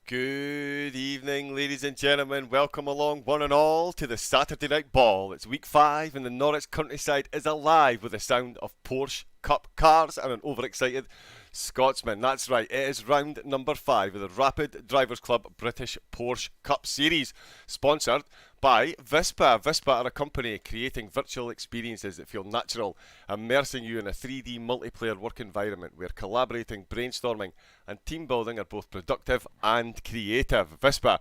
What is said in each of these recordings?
Good evening, ladies and gentlemen. Welcome along, one and all, to the Saturday Night Ball. It's week 5 and the Norwich countryside is alive with the sound of Porsche Cup cars and an overexcited Scotsman. That's right, it is round number 5 of the Rapid Drivers Club British Porsche Cup Series, sponsored by Vispa. Vispa are a company creating virtual experiences that feel natural, immersing you in a 3D multiplayer work environment where collaborating, brainstorming and team building are both productive and creative. Vispa,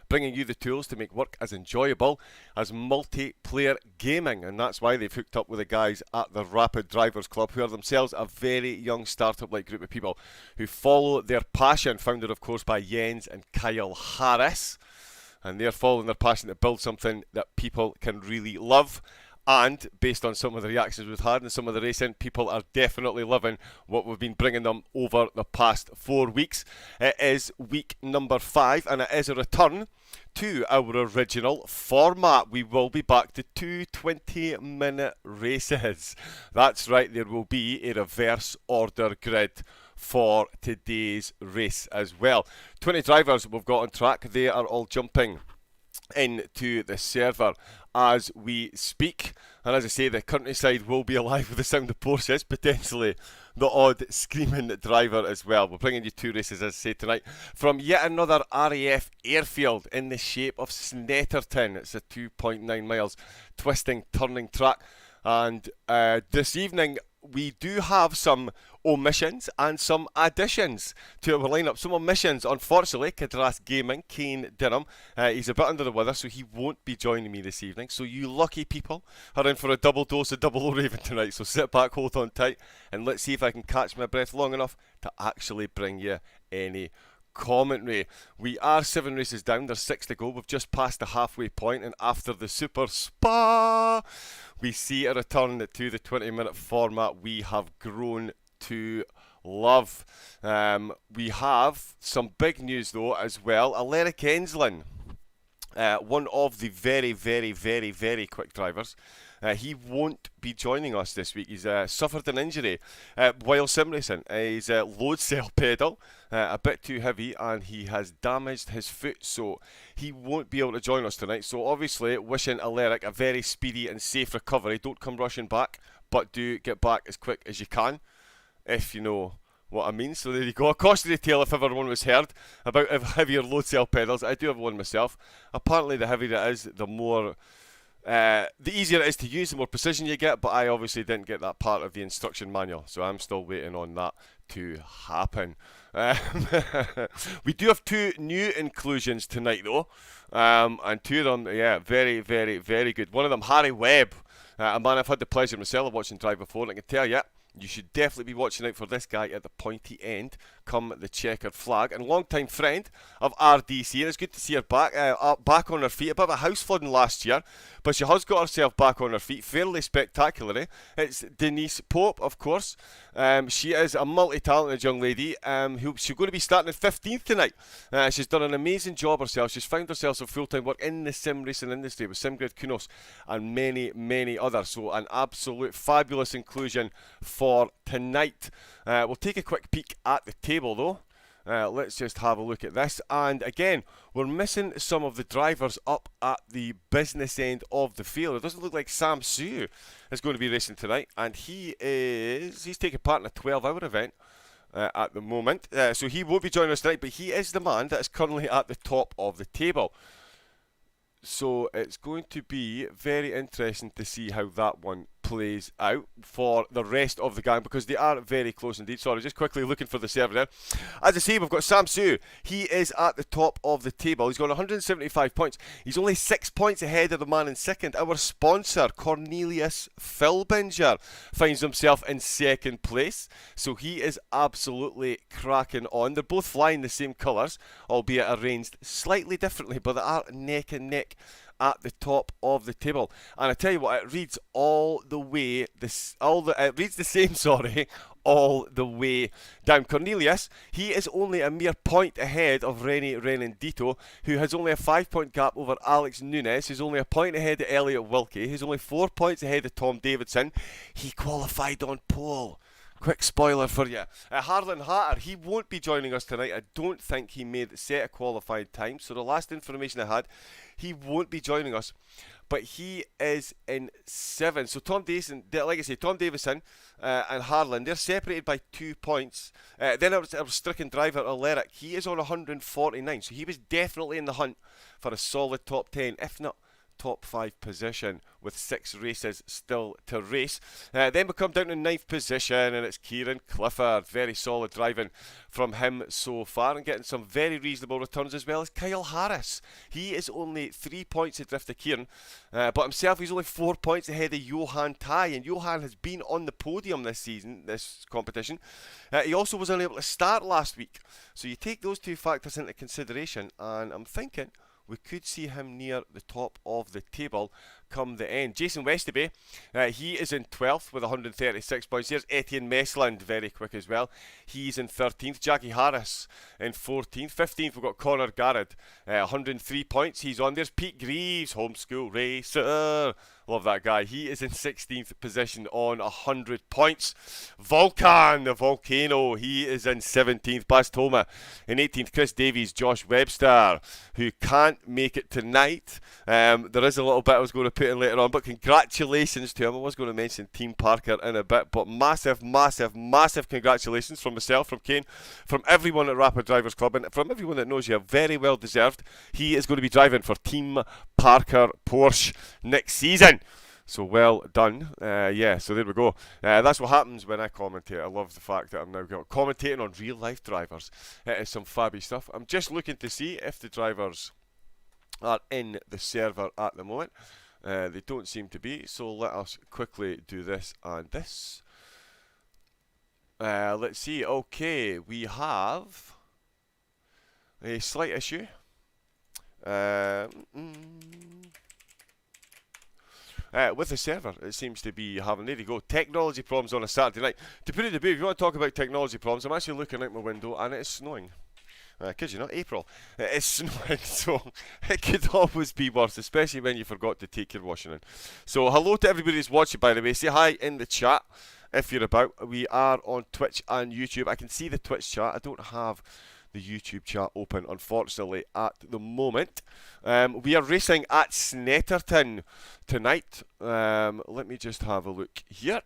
bringing you the tools to make work as enjoyable as multiplayer gaming, and that's why they've hooked up with the guys at the Rapid Drivers Club, who are themselves a very young startup-like group of people who follow their passion, founded of course by Jens and Kyle Harris, and they're following their passion to build something that people can really love. And based on some of the reactions we've had and some of the racing, people are definitely loving what we've been bringing them over the past 4 weeks. It is week number 5 and it is a return to our original format. We will be back to 2 20-minute races. That's right, there will be a reverse order grid for today's race as well. 20 drivers we've got on track. They are all jumping into the server as we speak, and as I say, the countryside will be alive with the sound of Porsches, potentially the odd screaming driver as well. We're bringing you 2 races, as I say, tonight from yet another RAF airfield in the shape of Snetterton. It's a 2.9 miles twisting, turning track, and this evening we do have some omissions and some additions to our lineup. Some omissions, unfortunately. Cadras Gaming, Kane Dinham, he's a bit under the weather, so he won't be joining me this evening. So you lucky people are in for a double dose of Double O Raven tonight. So sit back, hold on tight, and let's see if I can catch my breath long enough to actually bring you any commentary. We are 7 races down, there's 6 to go. We've just passed the halfway point, and after the Super Spa, we see a return to the 20-minute format we have grown to love. We have some big news though as well. Alaric Enslin, one of the very, very, very, very quick drivers, he won't be joining us this week. He's suffered an injury while sim racing. His load cell pedal a bit too heavy, and he has damaged his foot, so he won't be able to join us tonight. So obviously wishing Alaric a very speedy and safe recovery. Don't come rushing back, but do get back as quick as you can, if you know what I mean. So there you go, a cautionary tale if ever one was heard about heavier load cell pedals. I do have one myself. Apparently the heavier it is, the more the easier it is to use, the more precision you get, but I obviously didn't get that part of the instruction manual, so I'm still waiting on that to happen. We do have 2 new inclusions tonight though, and 2 of them, yeah, very, very, very good. One of them, Harry Webb, a man I've had the pleasure myself of watching drive before, and I can tell you, you should definitely be watching out for this guy at the pointy end come the checkered flag, and long-time friend of RDC, and it's good to see her back on her feet. A bit of a house flooding last year, but she has got herself back on her feet fairly spectacularly. It's Denise Pope, of course. She is a multi-talented young lady she's going to be starting at 15th tonight. She's done an amazing job herself. She's found herself some full-time work in the sim racing industry with SimGrid Kunos and many, many others. So an absolute fabulous inclusion for tonight. We'll take a quick peek at the table though. Let's just have a look at this, and again we're missing some of the drivers up at the business end of the field. It doesn't look like Sam Sue is going to be racing tonight, and he's taking part in a 12-hour event at the moment, so he won't be joining us tonight, but he is the man that is currently at the top of the table. So it's going to be very interesting to see how that one plays out for the rest of the gang, because they are very close indeed. Sorry, just quickly looking for the server there. As I say, we've got Sam Sue. He is at the top of the table. He's got 175 points. He's only 6 points ahead of the man in second. Our sponsor, Cornelius Philbinger, finds himself in second place. So he is absolutely cracking on. They're both flying the same colours, albeit arranged slightly differently, but they are neck and neck at the top of the table. And I tell you what, it reads all the way it reads the same, all the way down. Cornelius, he is only a mere point ahead of Rennie Renendito, who has only a 5-point gap over Alex Nunes, who's only a point ahead of Elliot Wilkie, who's only 4 points ahead of Tom Davidson. He qualified on pole. Quick spoiler for you. Harlan Hatter, he won't be joining us tonight. I don't think he made the set of qualified time. So the last information I had, he won't be joining us. But he is in 7. So Tom Davison, like I say, Tom Davison and Harlan, they're separated by 2 points. Then our stricken driver, Aleric, he is on 149. So he was definitely in the hunt for a solid top 10, if not top 5 position, with 6 races still to race. Then we come down to 9th position, and it's Kieran Clifford. Very solid driving from him so far, and getting some very reasonable returns, as well as Kyle Harris. He is only 3 points adrift of Kieran, but himself he's only 4 points ahead of Johan Tai, and Johan has been on the podium this season, this competition. He also was unable to start last week, so you take those 2 factors into consideration, and I'm thinking we could see him near the top of the table come the end. Jason Westerby, he is in 12th with 136 points. Here's Etienne Mesland, very quick as well. He's in 13th. Jackie Harris in 14th. 15th, we've got Connor Garrett, 103 points. He's on. There's Pete Greaves, homeschool racer. Love that guy. He is in 16th position on 100 points. Volcan, the volcano, he is in 17th. Bastoma in 18th. Chris Davies, Josh Webster, who can't make it tonight. There is a little bit I was going to put in later on, but congratulations to him. I was going to mention Team Parker in a bit, but massive, massive, massive congratulations from myself, from Kane, from everyone at Rapid Drivers Club, and from everyone that knows you. Very well deserved. He is going to be driving for Team Parker Porsche next season. So well done. Yeah, so there we go. That's what happens when I commentate. I love the fact that I'm now commentating on real life drivers. It is some fabby stuff. I'm just looking to see if the drivers are in the server at the moment. They don't seem to be, so let us quickly do this and this. Let's see. Okay, we have a slight issue. With the server, it seems to be having, there you go, technology problems on a Saturday night. To put it to bed, if you want to talk about technology problems, I'm actually looking out my window and it is snowing. Kid you not, April. It is snowing, so it could always be worse, especially when you forgot to take your washing in. So hello to everybody who's watching, by the way. Say hi in the chat if you're about. We are on Twitch and YouTube. I can see the Twitch chat. I don't have the YouTube chat open, unfortunately, at the moment. We are racing at Snetterton tonight. Let me just have a look here.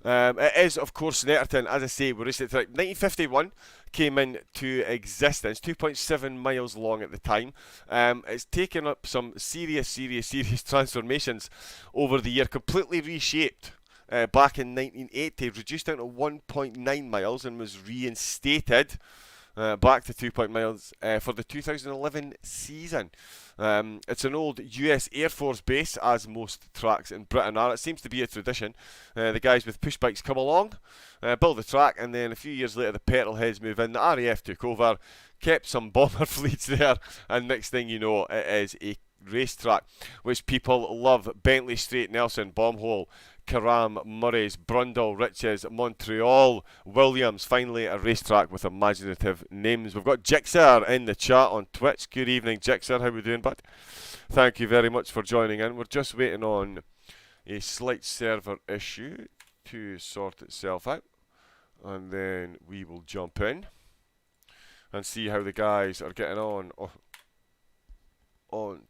It is, of course, Snetterton. As I say, we're racing tonight. 1951 came into existence, 2.7 miles long at the time. It's taken up some serious transformations over the year, completely reshaped. Back in 1980, reduced down to 1.9 miles and was reinstated back to 2 miles for the 2011 season. It's an old US Air Force base, as most tracks in Britain are. It seems to be a tradition. The guys with push bikes come along, build the track, and then a few years later the petrol heads move in. The RAF took over, kept some bomber fleets there, and next thing you know, it is a racetrack which people love. Bentley Straight, Nelson, Bombhole, Karam, Murray's, Brundle, Riches, Montreal, Williams. Finally, a racetrack with imaginative names. We've got Jixer in the chat on Twitch. Good evening, Jixer. How we doing, bud? Thank you very much for joining in. We're just waiting on a slight server issue to sort itself out, and then we will jump in and see how the guys are getting on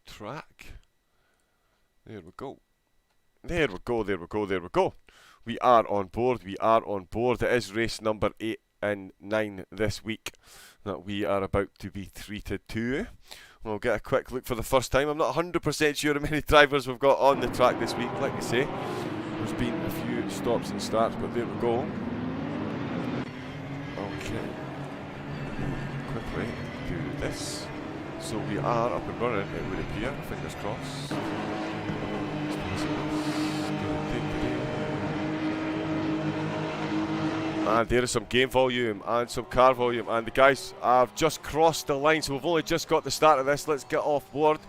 track. There we go. There we go, there we go, there we go. We are on board, we are on board. It is race number 8 and 9 this week that we are about to be treated to. We'll get a quick look for the first time. I'm not 100% sure how many drivers we've got on the track this week. Like I say, there's been a few stops and starts, but there we go. Okay. Quickly do this. So we are up and running, it would appear. Fingers crossed. And there is some game volume and some car volume, and the guys have just crossed the line, so we've only just got the start of this. Let's get off board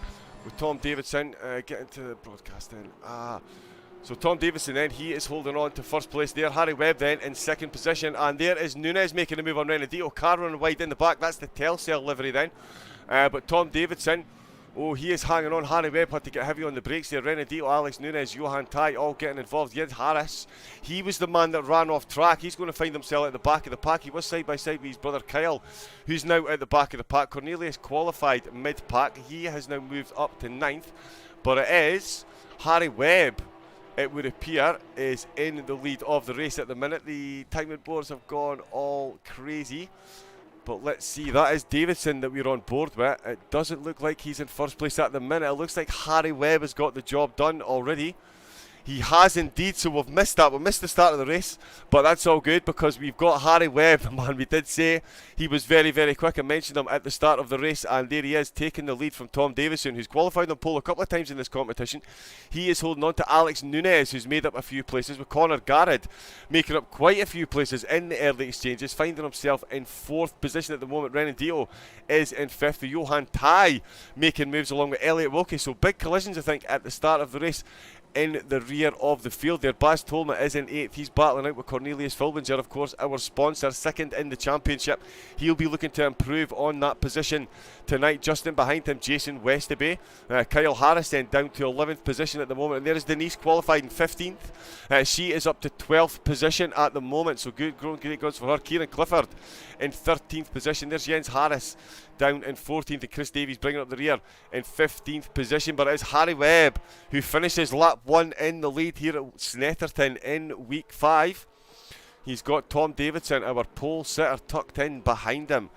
with Tom Davidson, get into the broadcasting. So Tom Davidson then, he is holding on to first place there. Harry Webb then in second position, and there is Nunes making a move on Renadito. Car running wide in the back, that's the Telcel livery then. But Tom Davidson Oh, he is hanging on. Harry Webb had to get heavy on the brakes there. Renedito, Alex Nunes, Johan Tai all getting involved. Jens Harris, he was the man that ran off track. He's going to find himself at the back of the pack. He was side by side with his brother Kyle, who's now at the back of the pack. Cornelius qualified mid-pack. He has now moved up to 9th. But it is Harry Webb, it would appear, is in the lead of the race at the minute. The timing boards have gone all crazy. But let's see, that is Davidson that we're on board with. It doesn't look like he's in first place at the minute. It looks like Harry Webb has got the job done already. He has indeed, so we've missed that. We missed the start of the race, but that's all good because we've got Harry Webb, the man we did say he was very, very quick. I mentioned him at the start of the race, and there he is, taking the lead from Tom Davison, who's qualified on pole a couple of times in this competition. He is holding on to Alex Nunes, who's made up a few places, with Connor Garrett making up quite a few places in the early exchanges, finding himself in 4th position at the moment. Renedito is in 5th. The Johan Tai making moves along with Elliot Wilkie, so big collisions, I think, at the start of the race in the rear of the field there. Baz Tolma is in 8th. He's battling out with Cornelius Filbinger, of course, our sponsor, 2nd in the championship. He'll be looking to improve on that position tonight. Just in behind him, Jason Westaby. Kyle Harris then down to 11th position at the moment. And there is Denise qualified in 15th. She is up to 12th position at the moment, so good, great guns for her. Kieran Clifford in 13th position. There's Jens Harris down in 14th, and Chris Davies bringing up the rear in 15th position. But it is Harry Webb who finishes lap 1 in the lead here at Snetterton in week 5. He's got Tom Davidson, our pole sitter, tucked in behind him,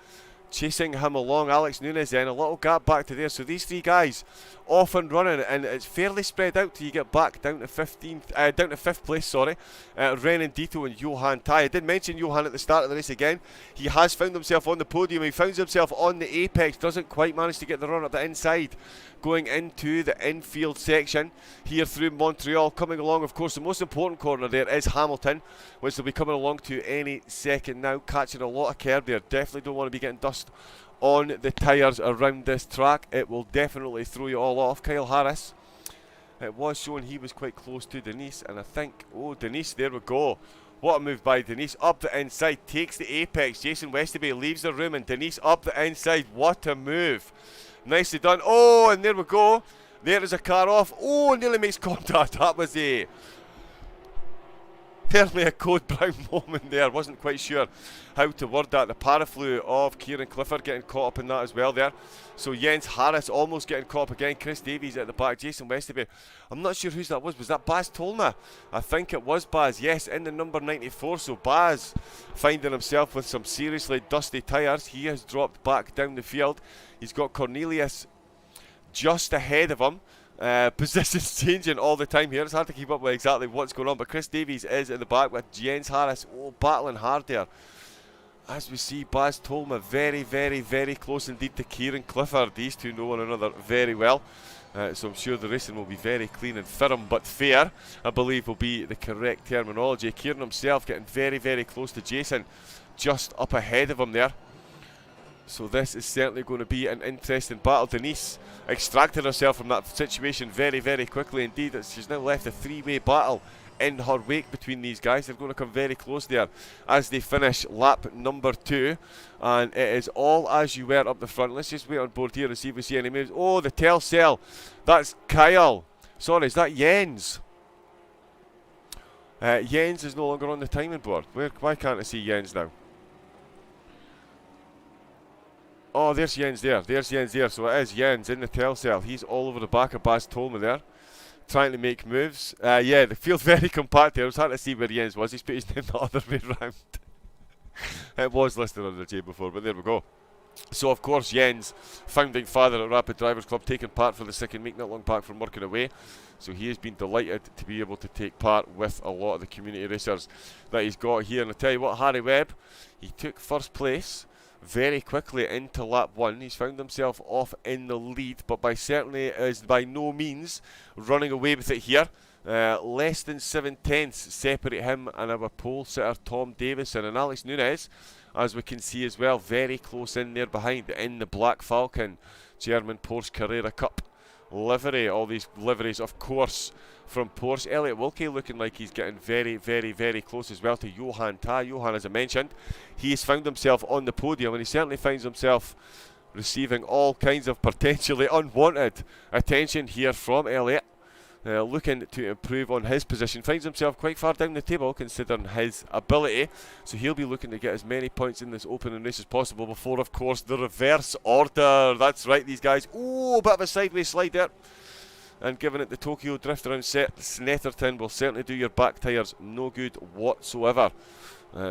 chasing him along. Alex Nunes then a little gap back to there. So these three guys off and running, and it's fairly spread out till you get back down to 5th place. Sorry, Renendito and Johan Tai. I did mention Johan at the start of the race again. He has found himself on the podium. He finds himself on the apex. Doesn't quite manage to get the run up the inside, going into the infield section here through Montreal. Coming along, of course, the most important corner there is Hamilton, which they'll be coming along to any second now. Catching a lot of curb there. Definitely don't want to be getting dust on the tyres around this track. It will definitely throw you all off. Kyle Harris, it was showing he was quite close to Denise, and I think, oh, Denise, there we go. What a move by Denise. Up the inside, takes the apex. Jason Westaby leaves the room, and Denise up the inside. What a move. Nicely done. Oh, and there we go. There is a car off. Oh, nearly makes contact. That was certainly a Code Brown moment there. Wasn't quite sure how to word that. The paraflu of Kieran Clifford getting caught up in that as well there. So Jens Harris almost getting caught up again. Chris Davies at the back. Jason Westaby. I'm not sure whose that was. Was that Baz Tolma? I think it was Baz. Yes, in the number 94. So Baz finding himself with some seriously dusty tyres. He has dropped back down the field. He's got Cornelius just ahead of him. Positions changing all the time here. It's hard to keep up with exactly what's going on, but Chris Davies is at the back with Jens Harris. Oh, battling hard there. As we see, Baz Tolma very, very, very close indeed to Kieran Clifford. These two know one another very well. So I'm sure the racing will be very clean and firm but fair, I believe will be the correct terminology. Kieran himself getting very, very close to Jason, just up ahead of him there. So this is certainly going to be an interesting battle. Denise extracted herself from that situation very, very quickly indeed. She's now left a three-way battle in her wake between these guys. They're going to come very close there as they finish lap number 2. And it is all as you were up the front. Let's just wait on board here and see if we see any moves. Oh, the Telcel. That's Kyle. Sorry, is that Jens? Jens is no longer on the timing board. Why can't I see Jens now? Oh, there's Jens there. There's Jens there. So it is Jens in the Telcel. He's all over the back of Baz Tolma there, trying to make moves. Yeah, the field very compact here. It was hard to see where Jens was. He's put his name the other way round. It was listed on the J before, but there we go. So, of course, Jens, founding father at Rapid Drivers Club, taking part for the second week, not long back from working away. So he has been delighted to be able to take part with a lot of the community racers that he's got here. And I tell you what, Harry Webb, he took first place very quickly into lap 1. He's found himself off in the lead, but certainly is by no means running away with it here. Less than 7/10 separate him and our pole sitter Tom Davison. And Alex Nunes, as we can see as well, very close in there behind in the Black Falcon German Porsche Carrera Cup livery. All these liveries, of course, from Porsche. Elliot Wilkie looking like he's getting very, very, very close as well to Johan Tai. Johan, as I mentioned, he has found himself on the podium, and he certainly finds himself receiving all kinds of potentially unwanted attention here from Elliott. Looking to improve on his position, finds himself quite far down the table considering his ability, so he'll be looking to get as many points in this opening race as possible before, of course, the reverse order. That's right, these guys. Oh, a bit of a sideways slide there, and giving it the Tokyo Drift around set. Snetterton will certainly do your back tyres no good whatsoever.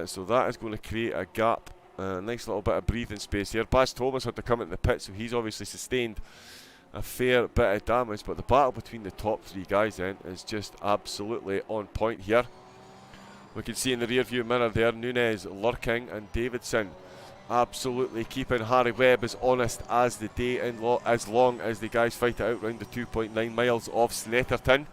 So that is going to create a gap. Nice little bit of breathing space here. Baz Thomas had to come into the pit, so he's obviously sustained a fair bit of damage, but the battle between the top three guys then is just absolutely on point here. We can see in the rear view mirror there, Nunes lurking, and Davidson absolutely keeping Harry Webb as honest as the day, as long as the guys fight it out round the 2.9 miles of Snetterton.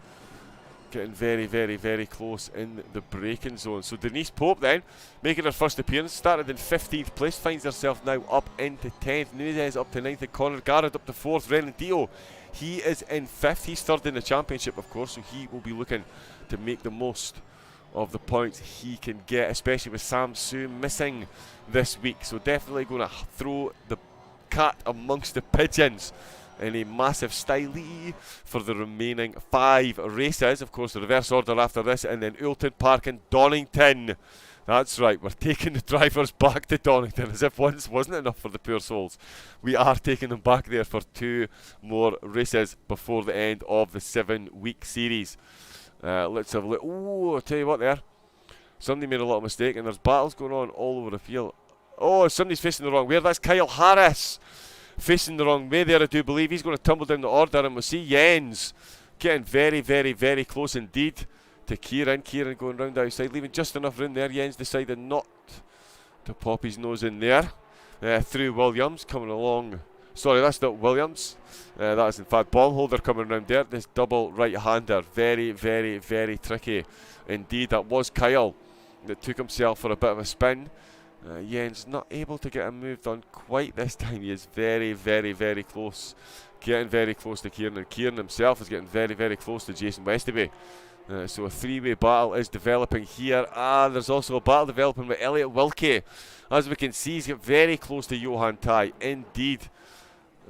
Getting very, very, very close in the braking zone. So Denise Pope then, making her first appearance, started in 15th place, finds herself now up into 10th. Nunez up to 9th, and Conor Garrett up to 4th. Renan Dio, he is in 5th. He's 3rd in the championship, of course, so he will be looking to make the most of the points he can get, especially with Sam Sue missing this week. So definitely going to throw the cat amongst the pigeons in a massive style for the remaining 5 races. Of course, the reverse order after this, and then Oulton Park and Donington. That's right, we're taking the drivers back to Donington, as if once wasn't enough for the poor souls. We are taking them back there for 2 more races before the end of the 7-week series. Let's have a look. Oh, I'll tell you what there. Somebody made a little mistake, and there's battles going on all over the field. Oh, somebody's facing the wrong way. That's Kyle Harris facing the wrong way there, I do believe. He's going to tumble down the order, and we'll see Jens getting very, very, very close indeed to Kieran. Kieran going round the outside, leaving just enough room there. Jens decided not to pop his nose in there. Through Williams coming along. Sorry, that's not Williams. That is in fact Baumholder coming round there. This double right-hander. Very, very, very tricky indeed. That was Kyle that took himself for a bit of a spin. Jens not able to get a move done quite this time. He is very, very, very close. Getting very close to Kieran. And Kieran himself is getting very, very close to Jason Westaby. So a 3-way battle is developing here. There's also a battle developing with Elliot Wilkie. As we can see, he's got very close to Johan Tai. Indeed.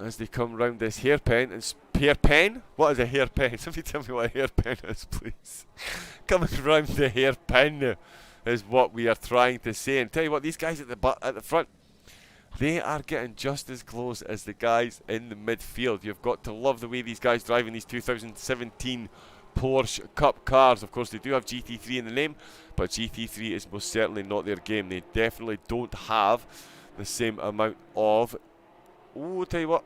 As they come round this hairpin. And hairpin? What is a hairpin? Somebody tell me what a hairpin is, please. Coming round the hairpin is what we are trying to say. And tell you what, these guys at the front, they are getting just as close as the guys in the midfield. You've got to love the way these guys drive in these 2017 Porsche Cup cars. Of course, they do have GT3 in the name, but GT3 is most certainly not their game. They definitely don't have the same amount of... Oh, tell you what,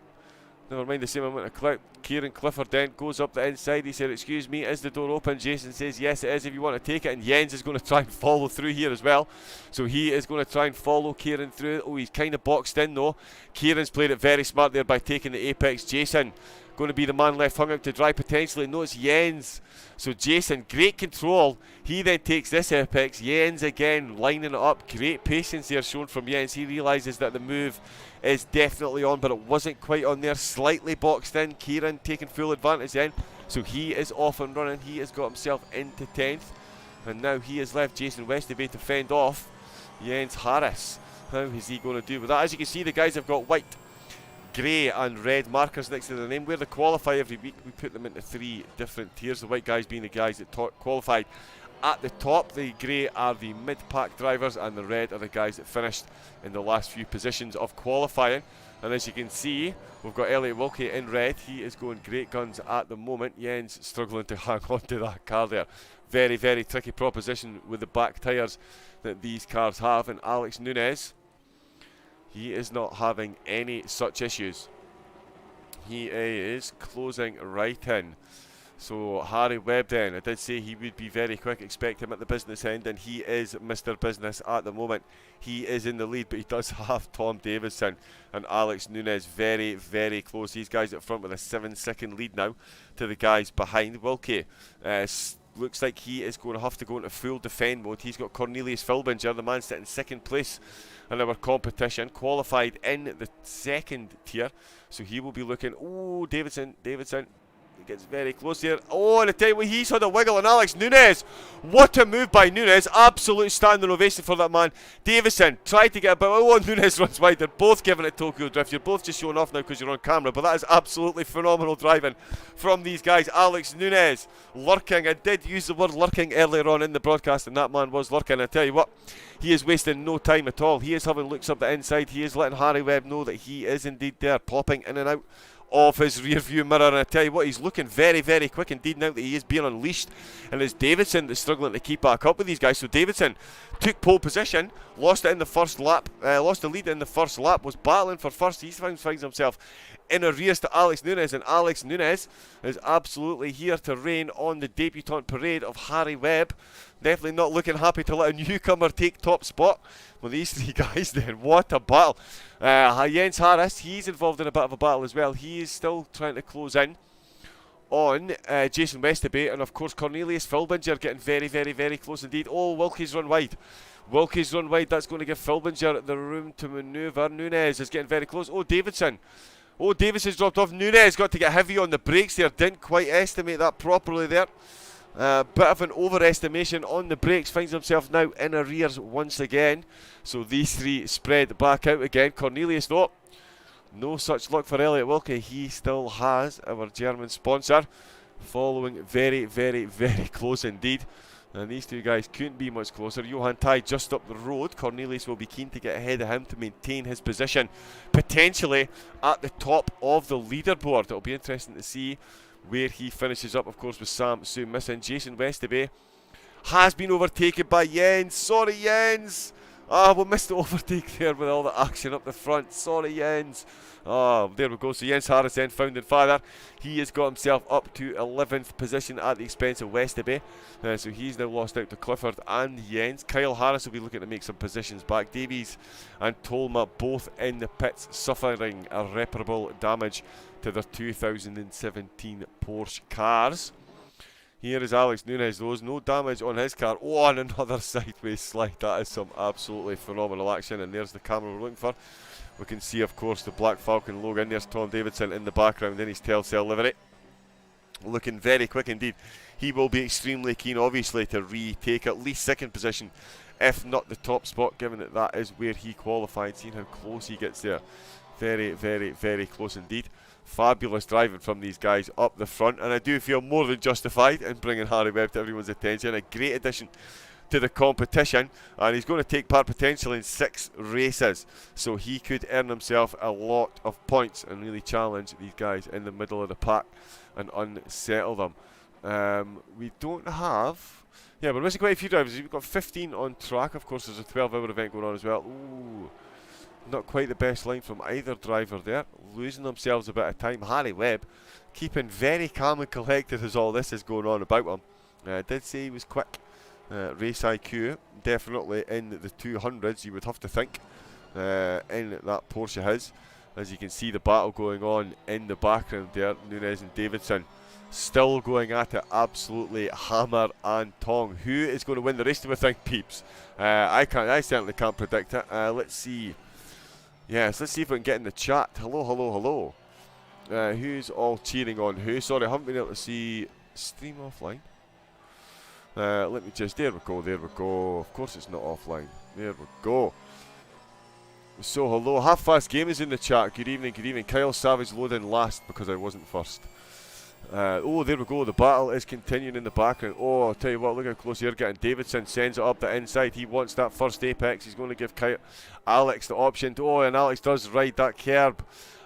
never mind the same amount of Kieran Clifford then goes up the inside. He said, excuse me, is the door open? Jason says, yes it is if you want to take it. And Jens is going to try and follow through here as well. So he is going to try and follow Kieran through. Oh, he's kind of boxed in though. Kieran's played it very smart there by taking the apex. Jason going to be the man left hung out to dry potentially. No, it's Jens. So Jason, great control. He then takes this apex. Jens again lining it up. Great patience there shown from Jens. He realises that the move is definitely on, but it wasn't quite on there. Slightly boxed in. Kieran taking full advantage then. So he is off and running. He has got himself into 10th. And now he has left Jason Westaby to fend off Jens Harris. How is he going to do with that? As you can see, the guys have got white, grey and red markers next to their name. Where they qualify every week, we put them into 3 different tiers. The white guys being the guys that qualified at the top. The grey are the mid-pack drivers, and the red are the guys that finished in the last few positions of qualifying. And as you can see, we've got Elliot Wilkie in red. He is going great guns at the moment. Jens struggling to hang on to that car there. Very, very tricky proposition with the back tyres that these cars have. And Alex Nunes, he is not having any such issues. He is closing right in. So Harry Webb then, I did say he would be very quick. Expect him at the business end, and he is Mr. Business at the moment. He is in the lead, but he does have Tom Davidson and Alex Nunes very, very close. These guys at front with a 7-second lead now to the guys behind. Wilkie looks like he is going to have to go into full defend mode. He's got Cornelius Filbinger, the man sitting 2nd place in our competition, qualified in the 2nd tier. So he will be looking. Oh, Davidson. He gets very close here. Oh, and I tell you what, he's had a wiggle on Alex Nunes. What a move by Nunes. Absolute standing ovation for that man. Davison tried to get about. Oh, Nunes runs wide. They're both giving it Tokyo Drift. You're both just showing off now because you're on camera, but that is absolutely phenomenal driving from these guys. Alex Nunes lurking. I did use the word lurking earlier on in the broadcast, and that man was lurking. I tell you what, he is wasting no time at all. He is having looks up the inside. He is letting Harry Webb know that he is indeed there, popping in and out of his rear view mirror. And I tell you what, he's looking very, very quick indeed now that he is being unleashed, and it's Davidson that's struggling to keep back up with these guys. So Davidson took pole position, lost it in the first lap, lost the lead in the first lap, was battling for first. He finds himself in arrears to Alex Nunes, and Alex Nunes is absolutely here to rain on the debutant parade of Harry Webb. Definitely not looking happy to let a newcomer take top spot. Well, these three guys then, what a battle. Jens Harris, he's involved in a bit of a battle as well. He is still trying to close in on Jason Westaby, and of course Cornelius Filbinger getting very, very, very close indeed. Oh, Wilkie's run wide. Wilkie's run wide. That's going to give Filbinger the room to manoeuvre. Nunes is getting very close. Oh, Davidson. Oh, Davidson's dropped off. Nunes got to get heavy on the brakes there. Didn't quite estimate that properly there. Bit of an overestimation on the brakes. Finds himself now in arrears once again. So these three spread back out again. Cornelius, no such luck for Elliot Wilkie. He still has our German sponsor following very, very, very close indeed. And these two guys couldn't be much closer. Johan Tai just up the road. Cornelius will be keen to get ahead of him to maintain his position, potentially at the top of the leaderboard. It'll be interesting to see where he finishes up, of course, with Sam soon missing. Jason Westaby has been overtaken by Jens. Sorry, Jens. We missed the overtake there with all the action up the front. Sorry, Jens. There we go. So Jens Harris then found in fire. He has got himself up to 11th position at the expense of Westaby. So he's now lost out to Clifford and Jens. Kyle Harris will be looking to make some positions back. Davies and Tolma both in the pits, suffering irreparable damage to their 2017 Porsche cars. Here is Alex Nunes, though. No damage on his car. Oh, and another sideways slide. That is some absolutely phenomenal action. And there's the camera we're looking for. We can see, of course, the Black Falcon logo. And there's Tom Davidson in the background in his Telcel livery. Looking very quick indeed. He will be extremely keen, obviously, to retake at least second position, if not the top spot, given that that is where he qualified. Seeing how close he gets there. Very, very, very close indeed. Fabulous driving from these guys up the front, and I do feel more than justified in bringing Harry Webb to everyone's attention. A great addition to the competition, and he's going to take part potentially in 6 races, so he could earn himself a lot of points and really challenge these guys in the middle of the pack and unsettle them. We don't have, we're missing quite a few drivers. We've got 15 on track. Of course, there's a 12-hour event going on as well. Ooh, not quite the best line from either driver there, losing themselves a bit of time. Harry Webb keeping very calm and collected as all this is going on about him. I did say he was quick. Race IQ definitely in the 200s, you would have to think, in that Porsche his. As you can see the battle going on in the background there, Nunes and Davidson still going at it, absolutely hammer and tong. Who is going to win the race, do we think, peeps? I certainly can't predict it. Let's see. Yes, let's see if we can get in the chat. Hello, hello, hello. Who's all cheering on who? Sorry, I haven't been able to see stream offline. Let me just, there we go, there we go. Of course it's not offline. There we go. So hello, Half Fast Game is in the chat. Good evening, good evening. Kyle Savage loading last because I wasn't first. Oh, there we go. The battle is continuing in the background. Oh, I'll tell you what, look how close you're getting. Davidson sends it up the inside. He wants that first apex. He's going to give Alex the option. Oh, and Alex does ride that curb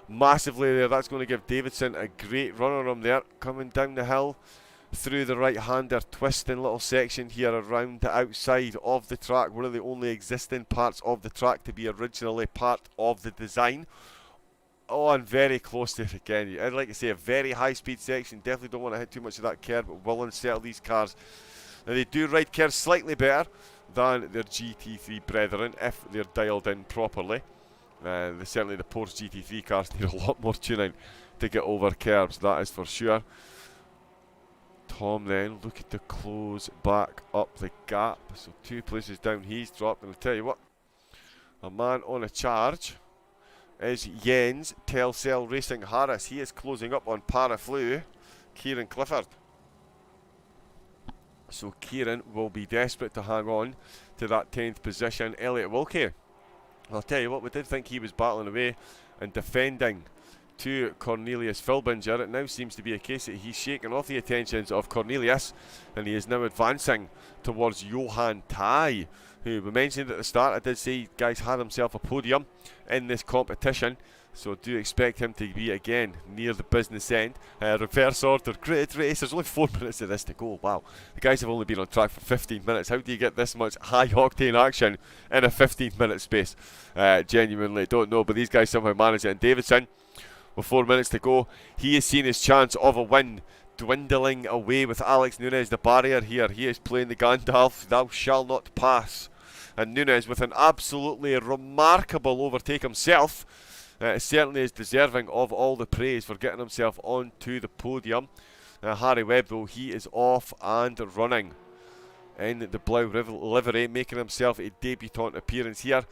massively there. That's going to give Davidson a great run on him there. Coming down the hill through the right-hander twisting little section here around the outside of the track. One of the only existing parts of the track to be originally part of the design. Oh, and very close to it again. I'd like to say a very high-speed section. Definitely don't want to hit too much of that curve, but will unsettle these cars. Now, they do ride curves slightly better than their GT3 brethren if they're dialed in properly. Certainly the Porsche GT3 cars need a lot more tuning to get over curves, that is for sure. Tom then looking to close back up the gap. So 2 places down he's dropped. And I'll tell you what, a man on a charge is Jens Telcel Racing Harris. He is closing up on Paraflu Kieran Clifford. So Kieran will be desperate to hang on to that 10th position. Elliot Wilkie, I'll tell you what, we did think he was battling away and defending to Cornelius Filbinger. It now seems to be a case that he's shaken off the attentions of Cornelius, and he is now advancing towards Johan Tai, who we mentioned at the start. I did say guys had himself a podium in this competition, so do expect him to be again near the business end. Reverse order, great race. There's only 4 minutes of this to go. Wow, the guys have only been on track for 15 minutes. How do you get this much high octane action in a 15-minute space? Genuinely don't know, but these guys somehow manage it. And Davidson, with 4 minutes to go, he has seen his chance of a win dwindling away with Alex Nunes, the barrier here. He is playing the Gandalf, thou shall not pass. And Nunes, with an absolutely remarkable overtake himself, certainly is deserving of all the praise for getting himself onto the podium. Harry Webb, though, he is off and running in the Blau livery, making himself a debutant appearance here.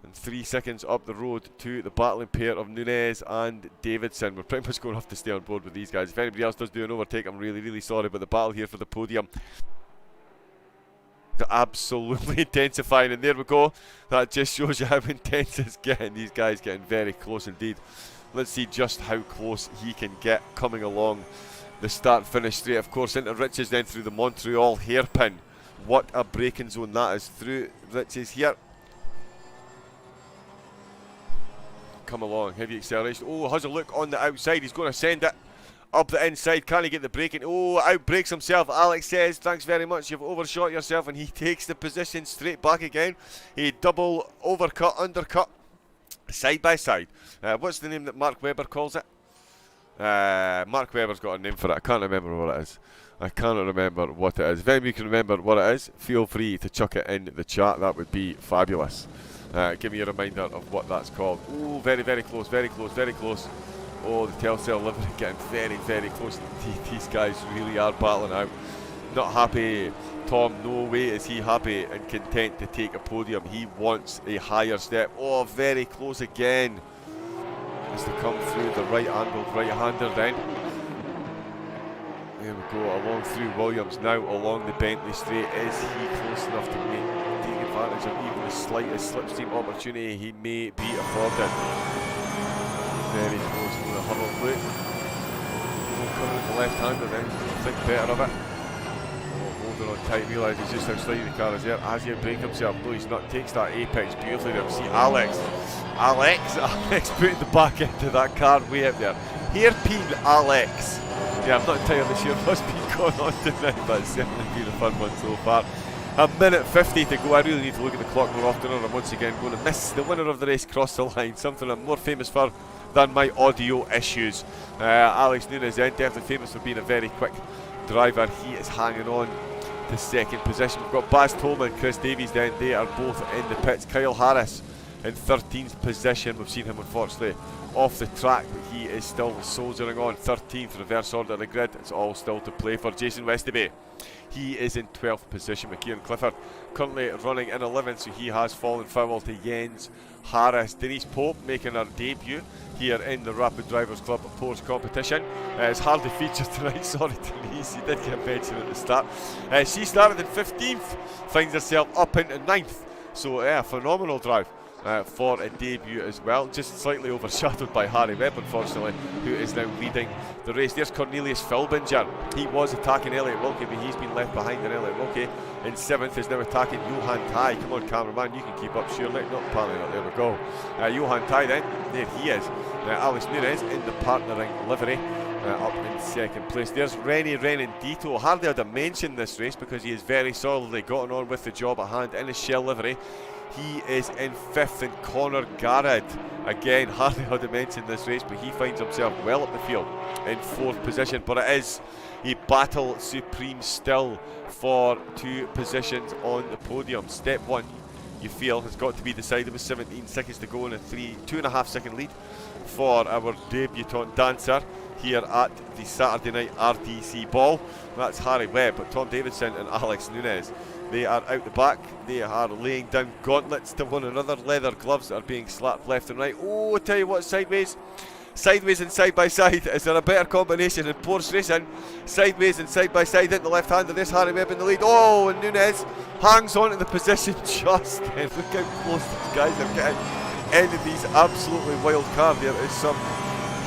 And 3 seconds up the road to the battling pair of Nunes and Davidson. We're pretty much going to have to stay on board with these guys. If anybody else does do an overtake, I'm really, really sorry, but the battle here for the podium absolutely intensifying, and there we go. That just shows you how intense it's getting. These guys getting very close indeed. Let's see just how close he can get coming along the start-finish straight. Of course, into Riches, then through the Montreal hairpin. What a braking zone that is through Riches here. Come along, heavy acceleration. Oh, has a look on the outside. He's going to send it up the inside. Can he get the braking? Oh, outbrakes himself. Alex says, thanks very much, you've overshot yourself, and he takes the position straight back again. A double overcut, undercut, side by side. What's the name that Mark Webber calls it? Mark Webber's got a name for it. I can't remember what it is. I cannot remember what it is. If anybody can remember what it is, feel free to chuck it in the chat. That would be fabulous. Give me a reminder of what that's called. Oh, very, very close, very close, very close. Oh, the Telstar livery getting very, very close. These guys really are battling out. Not happy, Tom. No way is he happy and content to take a podium. He wants a higher step. Oh, very close again. As they come through the right-angled right-hander then. There we go, along through Williams now, along the Bentley straight. Is he close enough to take advantage of even the slightest slipstream opportunity he may be afforded? Very close to the Huddle look. Coming with the left-hander then, think better of it. Oh, holding on tight, realises just how slightly the car is there. Has he break himself? No, he's not. Takes that apex beautifully there. See Alex putting the back end of that car way up there. Hairpin Alex. Yeah, I'm not entirely sure what's been going on tonight, but it's certainly been a fun one so far. A minute 50 to go. I really need to look at the clock more often, or I'm once again going to miss the winner of the race cross the line. Something I'm more famous for than my audio issues. Alex Nunes then, definitely famous for being a very quick driver. He is hanging on to second position. We've got Baz Tolman and Chris Davies then. They are both in the pits. Kyle Harris in 13th position. We've seen him unfortunately off the track, but he is still soldiering on. 13th, reverse order of the grid. It's all still to play for Jason Westby. He is in 12th position with Kieran Clifford currently running in 11th, so he has fallen foul to Jens Harris. Denise Pope making her debut here in the Rapid Drivers Club Porsche competition. It's hardly featured tonight, sorry Denise, you did get mentioned at the start. She started in 15th, finds herself up into 9th, so yeah, phenomenal drive. For a debut as well, just slightly overshadowed by Harry Webb unfortunately, who is now leading the race. There's Cornelius Filbinger. He was attacking Elliot Wilkie, but he's been left behind, and Elliot Wilkie in 7th is now attacking Johan Tai. Come on cameraman, you can keep up surely. Not apparently not, there we go. Johan Tai then, there he is. Alex Nunes in the partnering livery, up in second place. There's Rennie Renendito. Hardly had a mention this race because he is very solidly gotten on with the job at hand in his shell livery. He is in 5th, and Connor Garrett, again, hardly had to mention this race, but he finds himself well up the field in 4th position. But it is a battle supreme still for 2 positions on the podium. Step 1, you feel, has got to be decided with 17 seconds to go and a 2.5 second lead for our debutant dancer here at the Saturday night RDC ball. That's Harry Webb, but Tom Davidson and Alex Nunes, they are out the back. They are laying down gauntlets to one another. Leather gloves are being slapped left and right. Oh, I tell you what, sideways sideways and side by side. Is there a better combination in Porsche racing? Sideways and side by side into the left hander. There's Harry Webb in the lead. Oh, and Nunes hangs on to the position just then. Look how close these guys are getting into these absolutely wild cars. There is some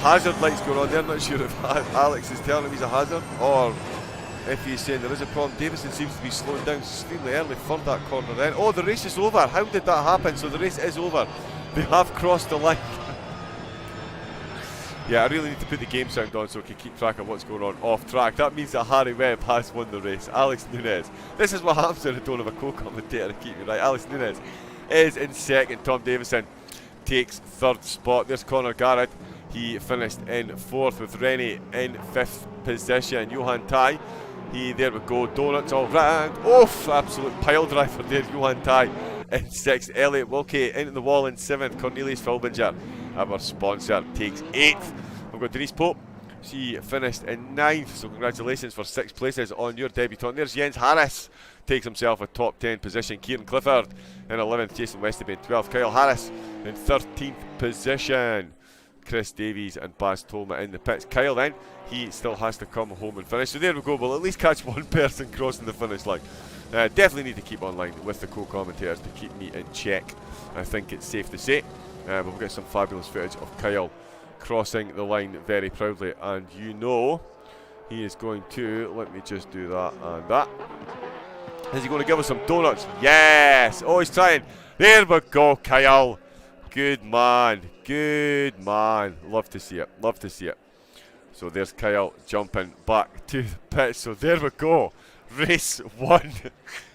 hazard lights going on there. I'm not sure if Alex is telling him he's a hazard or if he's saying there is a problem. Davison seems to be slowing down extremely early for that corner then. Oh, the race is over. How did that happen? So the race is over. They have crossed the line. Yeah, I really need to put the game sound on so I can keep track of what's going on off track. That means that Harry Webb has won the race. Alex Nunes. This is what happens when I don't have a co-commentator to keep me right. Alex Nunes is in second. Tom Davison takes third spot. There's Conor Garrett. He finished in fourth with Rennie in fifth position. Johan Tai. There we go, donuts all round. Oof, absolute pile driver there, Johan Tai in sixth. Elliot Wilkie into the wall in seventh. Cornelius Filbinger, our sponsor, takes eighth. We've got Denise Pope. She finished in ninth, so congratulations for 6 places on your debutant. There's Jens Harris, takes himself a top 10 position. Kieran Clifford in 11th, Jason Westerby in 12th. Kyle Harris in 13th position. Chris Davies and Baz Tolma in the pits. Kyle then, he still has to come home and finish. So there we go, we'll at least catch one person crossing the finish line. Definitely need to keep online with the co-commentators to keep me in check. I think it's safe to say. We'll get some fabulous footage of Kyle crossing the line very proudly. And you know, he is going to, let me just do that and that. Is he going to give us some donuts? Yes! Oh, he's trying. There we go, Kyle. Good man. Good man. Love to see it. Love to see it. So there's Kyle jumping back to the pit. So there we go. Race 1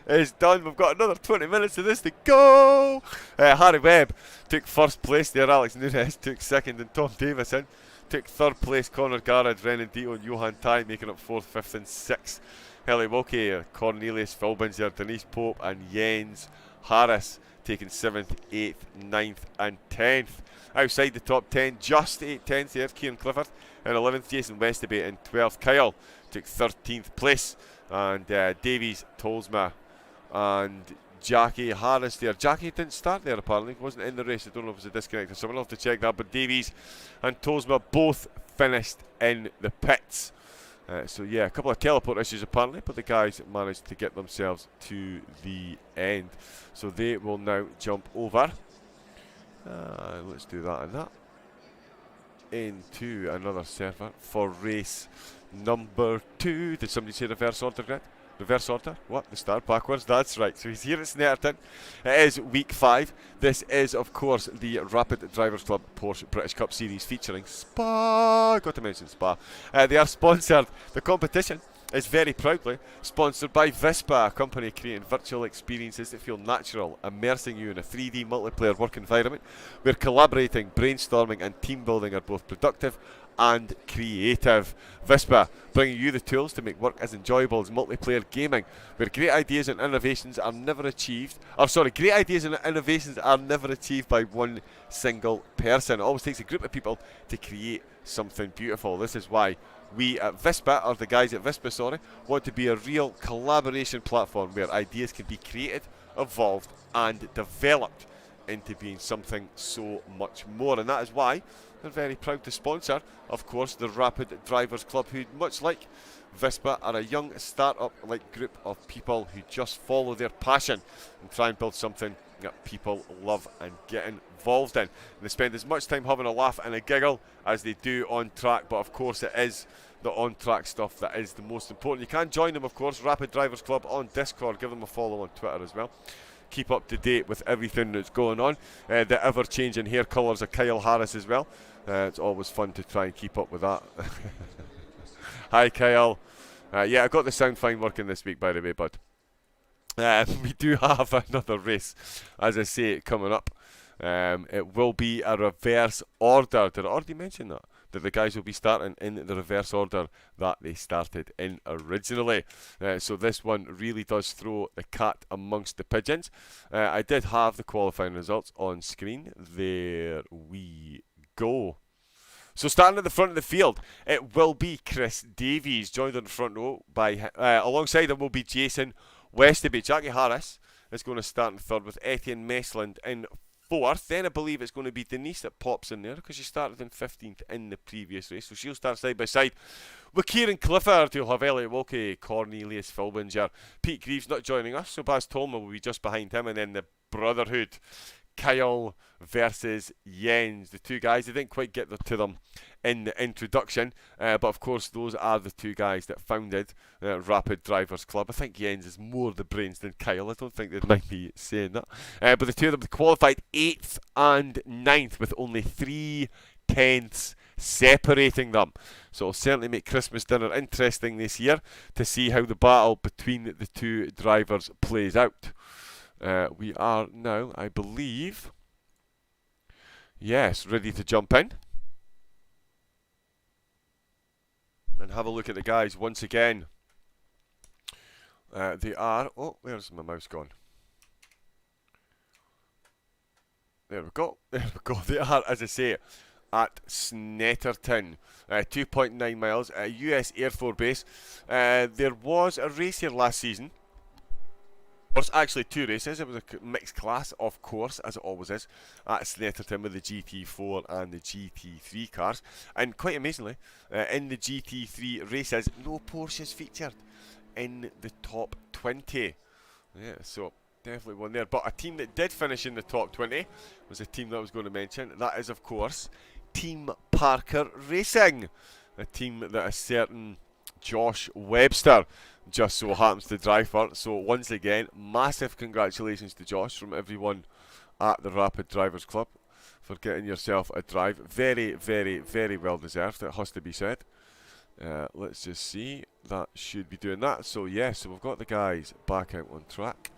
is done. We've got another 20 minutes of this to go. Harry Webb took first place there. Alex Nunes took second, and Tom Davison took third place. Conor Garrett, Renan Dito and Johan Tai making up fourth, fifth and sixth. Elliot Wilkie, Cornelius Filbinger, Denise Pope and Jens Harris taking 7th, 8th, 9th and 10th. Outside the top 10, just 8 tenths there, Kieran Clifford in 11th, Jason Westerby in 12th. Kyle took 13th place, and Davies, Tolsma and Jackie Harris there. Jackie didn't start there apparently, wasn't in the race. I don't know if it was a disconnect or something, I'll have to check that, but Davies and Tolsma both finished in the pits. So yeah, a couple of teleport issues apparently, but the guys managed to get themselves to the end. So they will now jump over. Let's do that and that. Into another server for race number 2. Did somebody say reverse order, Greg? Reverse order? What? The start backwards? That's right. So he's here at Snetterton. It is week 5. This is, of course, the Rapid Drivers Club Porsche British Cup Series featuring Spa. Got to mention Spa. They are sponsored. The competition is very proudly sponsored by Vispa, a company creating virtual experiences that feel natural, immersing you in a 3D multiplayer work environment where collaborating, brainstorming and team building are both productive and creative. Vispa, bringing you the tools to make work as enjoyable as multiplayer gaming, where great ideas and innovations are never achieved. Great ideas and innovations are never achieved by one single person. It always takes a group of people to create something beautiful. This is why we at Vispa, or the guys at Vispa, want to be a real collaboration platform where ideas can be created, evolved, and developed into being something so much more. And that is why they're very proud to sponsor, of course, the Rapid Drivers Club, who, much like Vispa, are a young start-up-like group of people who just follow their passion and try and build something that people love and get involved in. And they spend as much time having a laugh and a giggle as they do on track, but of course it is the on-track stuff that is the most important. You can join them, of course, Rapid Drivers Club on Discord. Give them a follow on Twitter as well. Keep up to date with everything that's going on. The ever-changing hair colours of Kyle Harris as well. It's always fun to try and keep up with that. Hi, Kyle. Yeah, I got the sound fine working this week, by the way, bud. We do have another race, as I say, coming up. It will be a reverse order. Did I already mention that? That the guys will be starting in the reverse order that they started in originally. So this one really does throw the cat amongst the pigeons. I did have the qualifying results on screen. There we go. So starting at the front of the field, it will be Chris Davies, joined on the front row by alongside him will be Jason Westerby. Jackie Harris is going to start in third with Etienne Mesland in 4th. Then I believe it's going to be Denise that pops in there because she started in 15th in the previous race. So she'll start side by side with Kieran Clifford, who'll have Elliot Wilkie, Cornelius Filbinger, Pete Greaves not joining us. So Baz Tolma will be just behind him. And then the Brotherhood, Kyle versus Jens. The two guys, they didn't quite get to them in the introduction, but of course those are the two guys that founded Rapid Drivers Club. I think Jens is more the brains than Kyle. I don't think they'd mind me saying that. But the two of them qualified 8th and 9th with only 3/10 separating them. So it'll certainly make Christmas dinner interesting this year to see how the battle between the two drivers plays out. We are now, I believe, yes, ready to jump in and have a look at the guys once again. They are, oh, where's my mouse gone? There we go, there we go. They are, as I say, at Snetterton, 2.9 miles, a US Air Force base. There was a race here last season. There's actually two races. It was a mixed class, of course, as it always is, at Snetterton with the GT4 and the GT3 cars. And quite amazingly, in the GT3 races, no Porsches featured in the top 20. Yeah, so definitely one there. But a team that did finish in the top 20 was a team that I was going to mention. That is, of course, Team Parker Racing. A team that a certain Josh Webster just so happens to drive for. So once again, massive congratulations to Josh from everyone at the Rapid Drivers Club for getting yourself a drive. Very, very, very well deserved, it has to be said. Let's just see, that should be doing that. So yeah, so we've got the guys back out on track.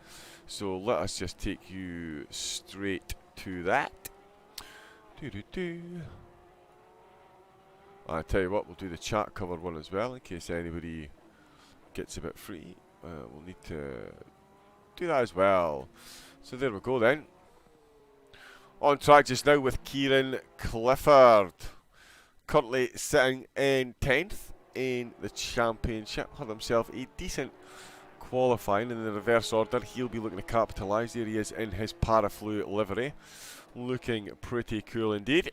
So let us just take you straight to that. I tell you what, we'll do the chat cover one as well in case anybody gets a bit free. We'll need to do that as well. So there we go then. On track just now with Kieran Clifford. Currently sitting in 10th in the championship. Had himself a decent qualifying in the reverse order. He'll be looking to capitalise. There he is in his Paraflu livery. Looking pretty cool indeed.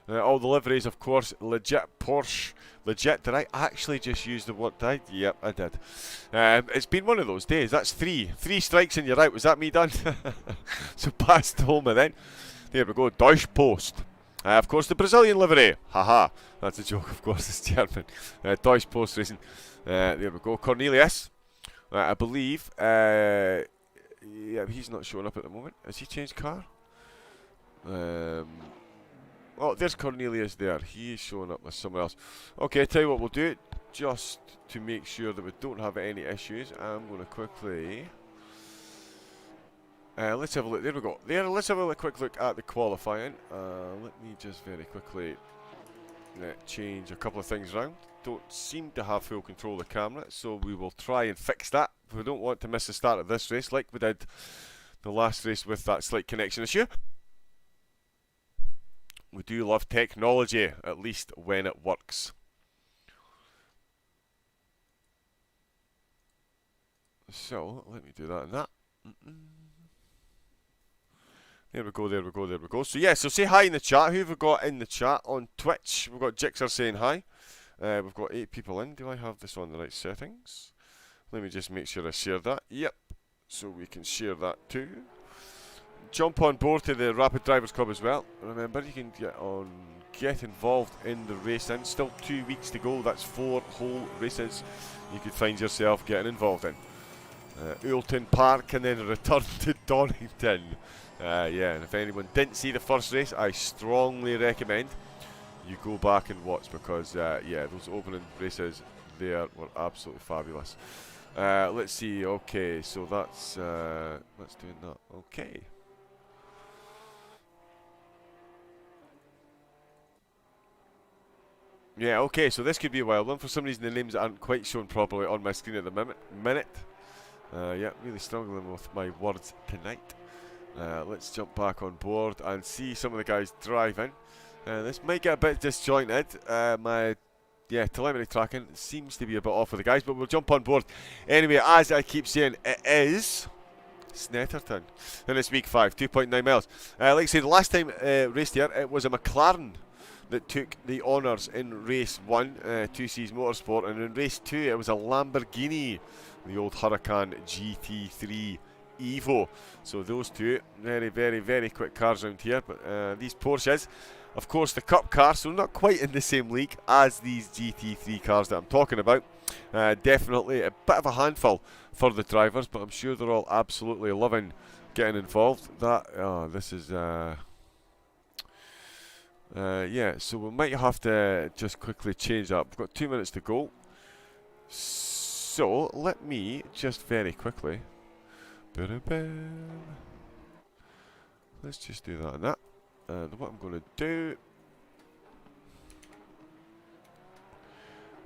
All the liveries, of course, legit Porsche. Legit, did I actually just use the word? Did I? Yep, I did. It's been one of those days. That's three strikes and you're out. Was that me done? So past home then. There we go, Deutsche Post. Of course, the Brazilian livery. Haha, that's a joke, of course, it's German. Deutsche Post Racing. There we go, Cornelius. I believe, yeah, he's not showing up at the moment. Has he changed car? Oh, there's Cornelius there. He's showing up with someone else. Okay, tell you what we'll do. Just to make sure that we don't have any issues, I'm going to quickly... let's have a look. There we go. There, let's have a quick look at the qualifying. Let me just very quickly change a couple of things around. Don't seem to have full control of the camera, so we will try and fix that. We don't want to miss the start of this race like we did the last race with that slight connection issue. We do love technology, at least when it works. So, let me do that and that. There we go, there we go, there we go. So yeah, so say hi in the chat. Who have we got in the chat on Twitch? We've got Jixer saying hi. We've got 8 people in. Do I have this on the right settings? Let me just make sure I share that. Yep. So we can share that too. Jump on board to the Rapid Drivers Club as well. Remember, you can get involved in the racing. Still 2 weeks to go. That's 4 whole races you could find yourself getting involved in. Oulton Park and then a return to Donington. Yeah, and if anyone didn't see the first race, I strongly recommend you go back and watch because, yeah, those opening races there were absolutely fabulous. Let's see. Okay, so that's doing that. Okay. Yeah, okay, so this could be a wild one. For some reason, the names aren't quite shown properly on my screen at the minute. Yeah, really struggling with my words tonight. Let's jump back on board and see some of the guys driving. This might get a bit disjointed. My telemetry tracking seems to be a bit off for the guys, but we'll jump on board. Anyway, as I keep saying, it is Snetterton. And it's week 5, 2.9 miles. Like I say, the last time raced here, it was a McLaren that took the honours in race 1, 2C's Motorsport, and in race 2 it was a Lamborghini, the old Huracan GT3 Evo. So those two, very, very, very quick cars around here. But these Porsches, of course, the Cup car, so not quite in the same league as these GT3 cars that I'm talking about. Definitely a bit of a handful for the drivers, but I'm sure they're all absolutely loving getting involved. This is yeah, so we might have to just quickly change up. We've got 2 minutes to go, so let me just very quickly, let's just do that and that. And what I'm going to do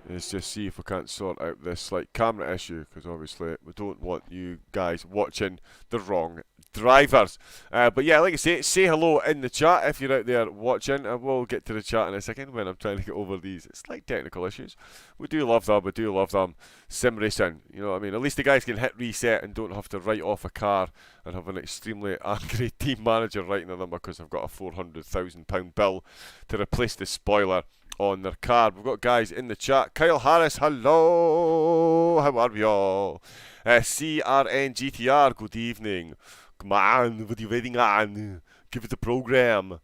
is just see if we can't sort out this slight camera issue, because obviously we don't want you guys watching the wrong drivers. But yeah, like I say hello in the chat if you're out there watching. I will get to the chat in a second when I'm trying to get over these slight technical issues. We do love them. Sim racing, you know what I mean? At least the guys can hit reset and don't have to write off a car and have an extremely angry team manager writing on them because they've got a £400,000 bill to replace the spoiler on their car. We've got guys in the chat. Kyle Harris, hello. How are we all? CRN GTR, good evening. Come on, what are you waiting on? Give it the program.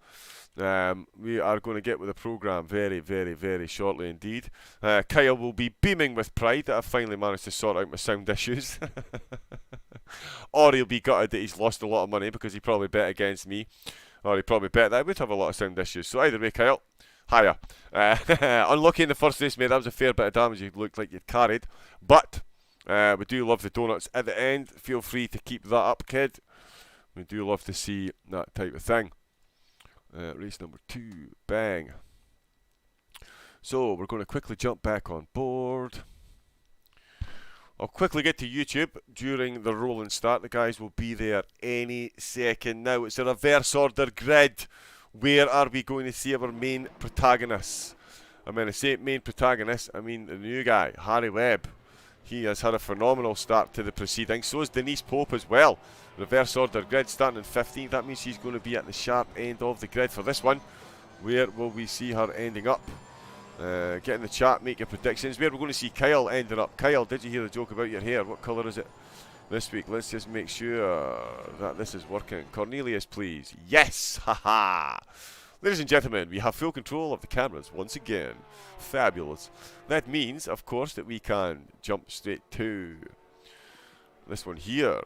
We are going to get with the program very, very, very shortly indeed. Kyle will be beaming with pride that I've finally managed to sort out my sound issues. Or he'll be gutted that he's lost a lot of money because he probably bet against me. Or he probably bet that I would have a lot of sound issues. So either way, Kyle, hiya. Unlucky in the first race, mate. That was a fair bit of damage you looked like you'd carried. But we do love the donuts at the end. Feel free to keep that up, kid. We do love to see that type of thing. Race number 2. Bang. So we're going to quickly jump back on board. I'll quickly get to YouTube during the rolling start. The guys will be there any second now. It's a reverse order grid. Where are we going to see our main protagonists? I mean, I say main protagonist, I mean the new guy, Harry Webb. He has had a phenomenal start to the proceedings. So is Denise Pope as well. Reverse order grid starting in 15th. That means she's going to be at the sharp end of the grid for this one. Where will we see her ending up? Get in the chat, make your predictions. Where we're going to see Kyle ending up. Kyle, did you hear the joke about your hair? What colour is it this week? Let's just make sure that this is working. Cornelius, please. Yes! Haha! Ladies and gentlemen, we have full control of the cameras once again. Fabulous. That means, of course, that we can jump straight to this one here.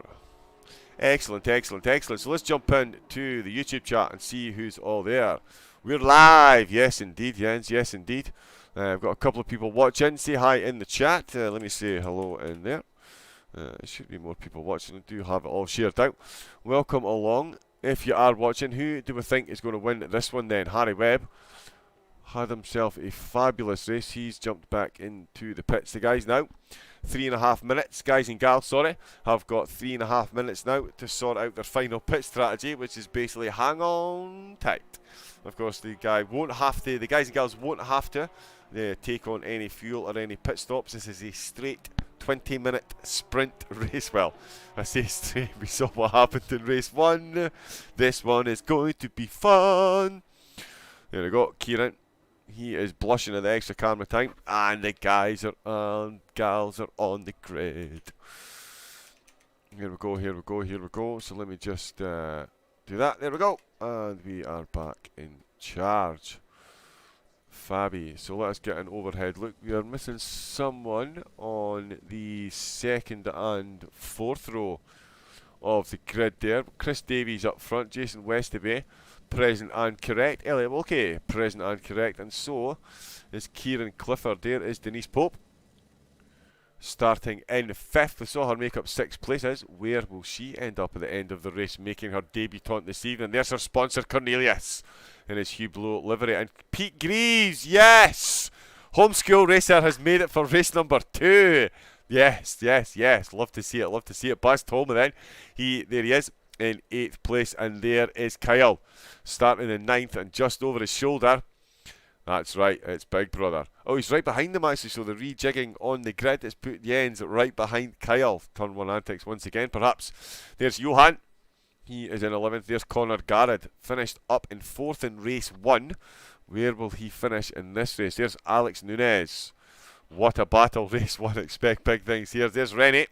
Excellent, excellent, excellent. So let's jump in to the YouTube chat and see who's all there. We're live. Yes, indeed, Jens. Yes, indeed. I've got a couple of people watching. Say hi in the chat. Let me say hello in there. There should be more people watching. I do have it all shared out. Welcome along. If you are watching, who do we think is going to win this one then? Harry Webb had himself a fabulous race. He's jumped back into the pits. The guys now, 3.5 minutes. Guys and gals, sorry, have got 3.5 minutes now to sort out their final pit strategy, which is basically hang on tight. Of course, the guys and gals won't have to take on any fuel or any pit stops. This is a straight 20-minute sprint race. Well, I say straight, we saw what happened in race 1. This one is going to be fun. There we go, Kieran. He is blushing at the extra camera time. And the guys and gals are on the grid. Here we go, here we go, here we go. So let me just do that. There we go. And we are back in charge. Fabby. So let us get an overhead look. We are missing someone on the 2nd and 4th row of the grid there. Chris Davies up front. Jason Westaby, present and correct. Elliot Wilkie, present and correct. And so is Kieran Clifford. There is Denise Pope, starting in 5th. We saw her make up 6 places. Where will she end up at the end of the race, making her debutante this evening? There's her sponsor, Cornelius, in his Hublot livery. And Pete Greaves, yes! Homeschool Racer has made it for race number 2. Yes, yes, yes. Love to see it, love to see it. Buzz Tolman then. There he is in 8th place. And there is Kyle, starting in 9th and just over his shoulder. That's right, it's Big Brother. Oh, he's right behind them actually, so the rejigging on the grid has put Jens right behind Kyle. Turn 1 antics once again, perhaps. There's Johan. He is in 11th. There's Connor Garrett, finished up in 4th in race 1. Where will he finish in this race? There's Alex Nunes. What a battle, race 1. Expect big things here. There's Rennie.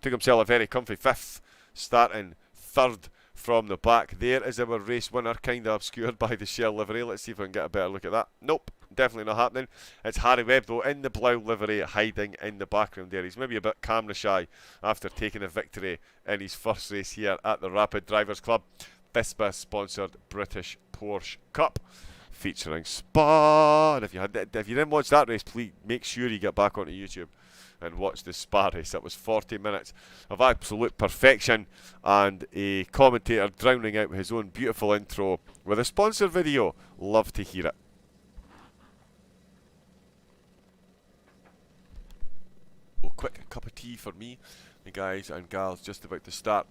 Took himself a very comfy 5th, starting 3rd from the back. There is our race winner, kind of obscured by the Shell livery. Let's see if I can get a better look at that. Nope, definitely not happening. It's Harry Webb, though, in the blue livery, hiding in the background there. He's maybe a bit camera shy after taking a victory in his first race here at the Rapid Drivers Club. Vespa-sponsored British Porsche Cup, featuring Spa. And if you didn't watch that race, please make sure you get back onto YouTube and watch the Spa race. That was 40 minutes of absolute perfection, and a commentator drowning out his own beautiful intro with a sponsored video. Love to hear it. Oh, quick cup of tea for me. The guys and gals just about to start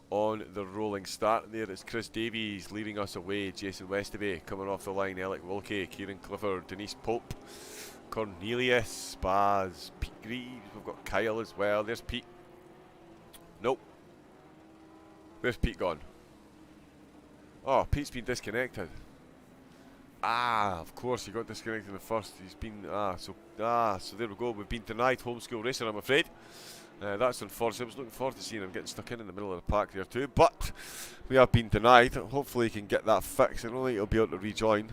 on the rolling start. There is Chris Davies leading us away. Jason Westaby coming off the line. Alec Wilkie, Kieran Clifford, Denise Pope, Cornelius, Spaz, Pete Greaves. We've got Kyle as well. There's Pete. Nope. Where's Pete gone? Oh, Pete's been disconnected. Of course, he got disconnected in the first. He's been so there we go. We've been denied homeschool racing, I'm afraid. That's unfortunate. I was looking forward to seeing him getting stuck in the middle of the pack there too, but we have been denied. Hopefully he can get that fixed. I don't think he'll be able to rejoin.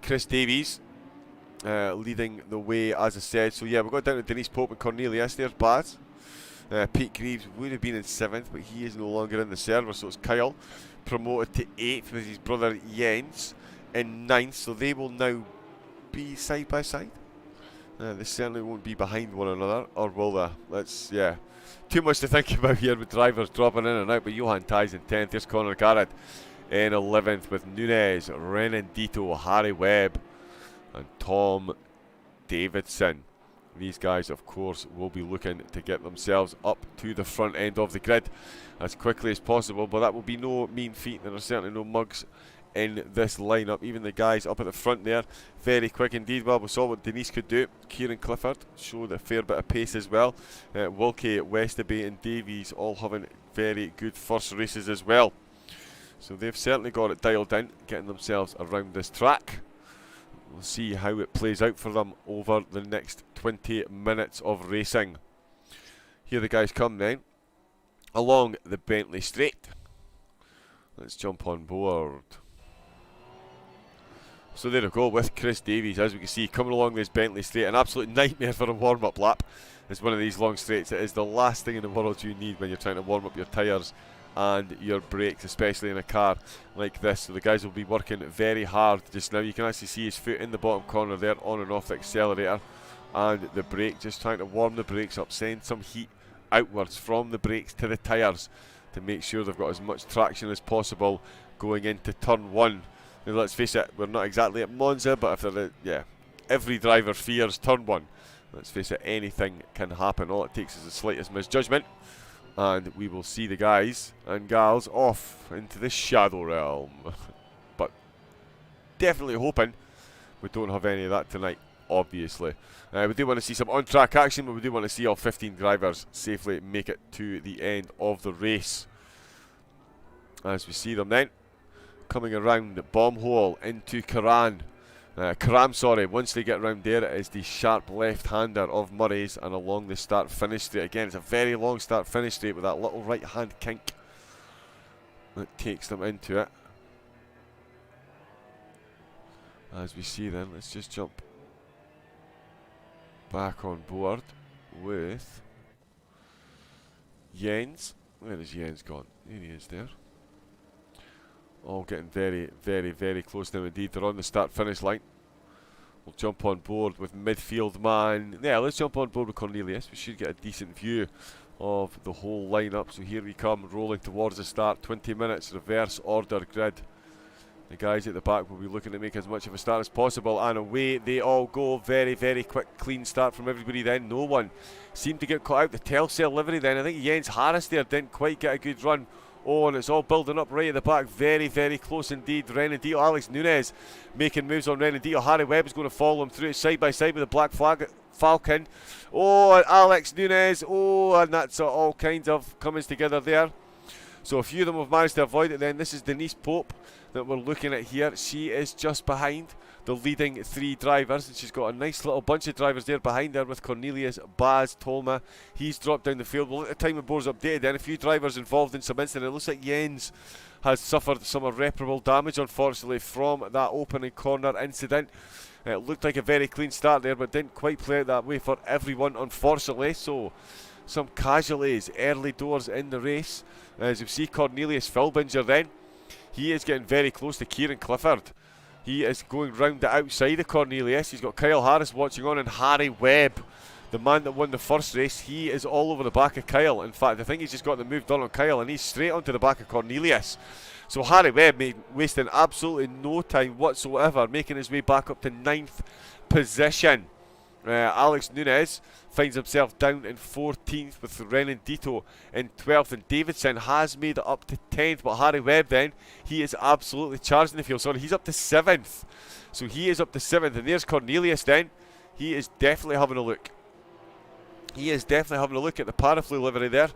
Chris Davies leading the way, as I said. So yeah, we've got down to Denise Pope and Cornelius. There's Baz. Pete Greaves would have been in 7th, but he is no longer in the server, so it's Kyle promoted to 8th with his brother Jens in 9th, so they will now be side by side. They certainly won't be behind one another, or will they? Too much to think about here with drivers dropping in and out, but Johan ties in 10th. There's Connor Garrett in 11th with Nunes, Renandito, Harry Webb and Tom Davidson. These guys, of course, will be looking to get themselves up to the front end of the grid as quickly as possible, but that will be no mean feat. There are certainly no mugs in this lineup. Even the guys up at the front there, very quick indeed. Well, we saw what Denise could do. Kieran Clifford showed a fair bit of pace as well. Wilkie, Westaby and Davies all having very good first races as well. So they've certainly got it dialed in, getting themselves around this track. We'll see how it plays out for them over the next 20 minutes of racing. Here the guys come then, along the Bentley Straight. Let's jump on board. So there we go with Chris Davies, as we can see, coming along this Bentley Straight. An absolute nightmare for a warm-up lap. It's one of these long straights. It is the last thing in the world you need when you're trying to warm up your tyres and your brakes, especially in a car like this. So the guys will be working very hard just now. You can actually see his foot in the bottom corner there, on and off the accelerator and the brake, just trying to warm the brakes up, send some heat outwards from the brakes to the tyres to make sure they've got as much traction as possible going into turn 1. Now, let's face it, we're not exactly at Monza, but if every driver fears turn 1. Let's face it, anything can happen. All it takes is the slightest misjudgment, and we will see the guys and gals off into the shadow realm. But definitely hoping we don't have any of that tonight, obviously. We do want to see some on-track action, but we do want to see all 15 drivers safely make it to the end of the race. As we see them then, coming around the bomb hole into Karam, once they get around there, it is the sharp left-hander of Murray's, and along the start-finish straight. Again, it's a very long start-finish straight with that little right-hand kink that takes them into it. As we see then, let's just jump back on board with Jens. Where is Jens gone? There he is there. All getting very, very, very close now indeed. They're on the start-finish line. We'll jump on board with midfield man. Yeah, let's jump on board with Cornelius. We should get a decent view of the whole lineup. So here we come, rolling towards the start. 20 minutes, reverse order grid. The guys at the back will be looking to make as much of a start as possible, and away they all go. Very, very quick, clean start from everybody then. No one seemed to get caught out. The Telcel livery then. I think Jens Harris there didn't quite get a good run Oh, and it's all building up right at the back. Very, very close indeed. Renandito, Alex Nunes making moves on Renandito. Harry Webb is going to follow him through side by side with the Black Falcon. Oh, and Alex Nunes. Oh, and that's all kinds of comings together there. So a few of them have managed to avoid it then. This is Denise Pope that we're looking at here. She is just behind the leading three drivers, and she's got a nice little bunch of drivers there behind her with Cornelius, Baz, Tolma. He's dropped down the field. Well, at the time the board's updated then, a few drivers involved in some incident. It looks like Jens has suffered some irreparable damage, unfortunately, from that opening corner incident. It looked like a very clean start there, but didn't quite play out that way for everyone, unfortunately. So some casualties early doors in the race. As you see, Cornelius Filbinger then, he is getting very close to Kieran Clifford. He is going round the outside of Cornelius. He's got Kyle Harris watching on, and Harry Webb, the man that won the first race, he is all over the back of Kyle. In fact, I think he's just got the move done on Kyle, and he's straight onto the back of Cornelius. So Harry Webb wasting absolutely no time whatsoever, making his way back up to 9th position. Alex Nunes finds himself down in 14th with Renandito in 12th, and Davidson has made it up to 10th, but Harry Webb then, he is absolutely charging the field. Sorry, he's up to 7th. So he is up to 7th, and there's Cornelius then. He is definitely having a look. He is definitely having a look at the Paraflu livery there.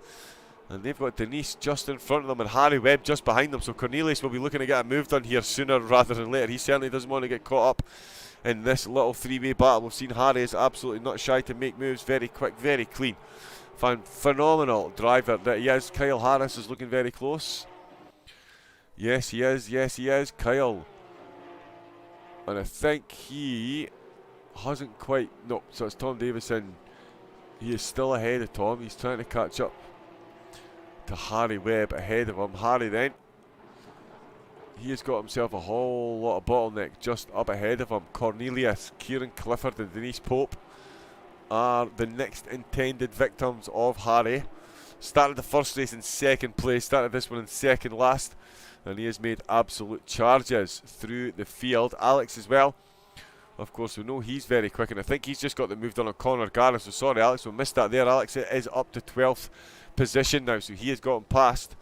And they've got Denise just in front of them and Harry Webb just behind them. So Cornelius will be looking to get a move done here sooner rather than later. He certainly doesn't want to get caught up in this little three-way battle. We've seen Harry is absolutely not shy to make moves. Very quick, very clean. Phenomenal driver that he is. Kyle Harris is looking very close. Yes, he is. Yes, he is. Kyle. And I think he hasn't quite... No, so it's Tom Davison. He is still ahead of Tom. He's trying to catch up to Harry Webb ahead of him. Harry then, he has got himself a whole lot of bottleneck just up ahead of him. Cornelius, Kieran Clifford and Denise Pope are the next intended victims of Harry. Started the first race in second place, started this one in second last, and he has made absolute charges through the field. Alex as well, of course we know he's very quick, and I think he's just got the move done on Conor Garner, so sorry Alex, we missed that there. Alex is up to 12th position now, so he has gotten past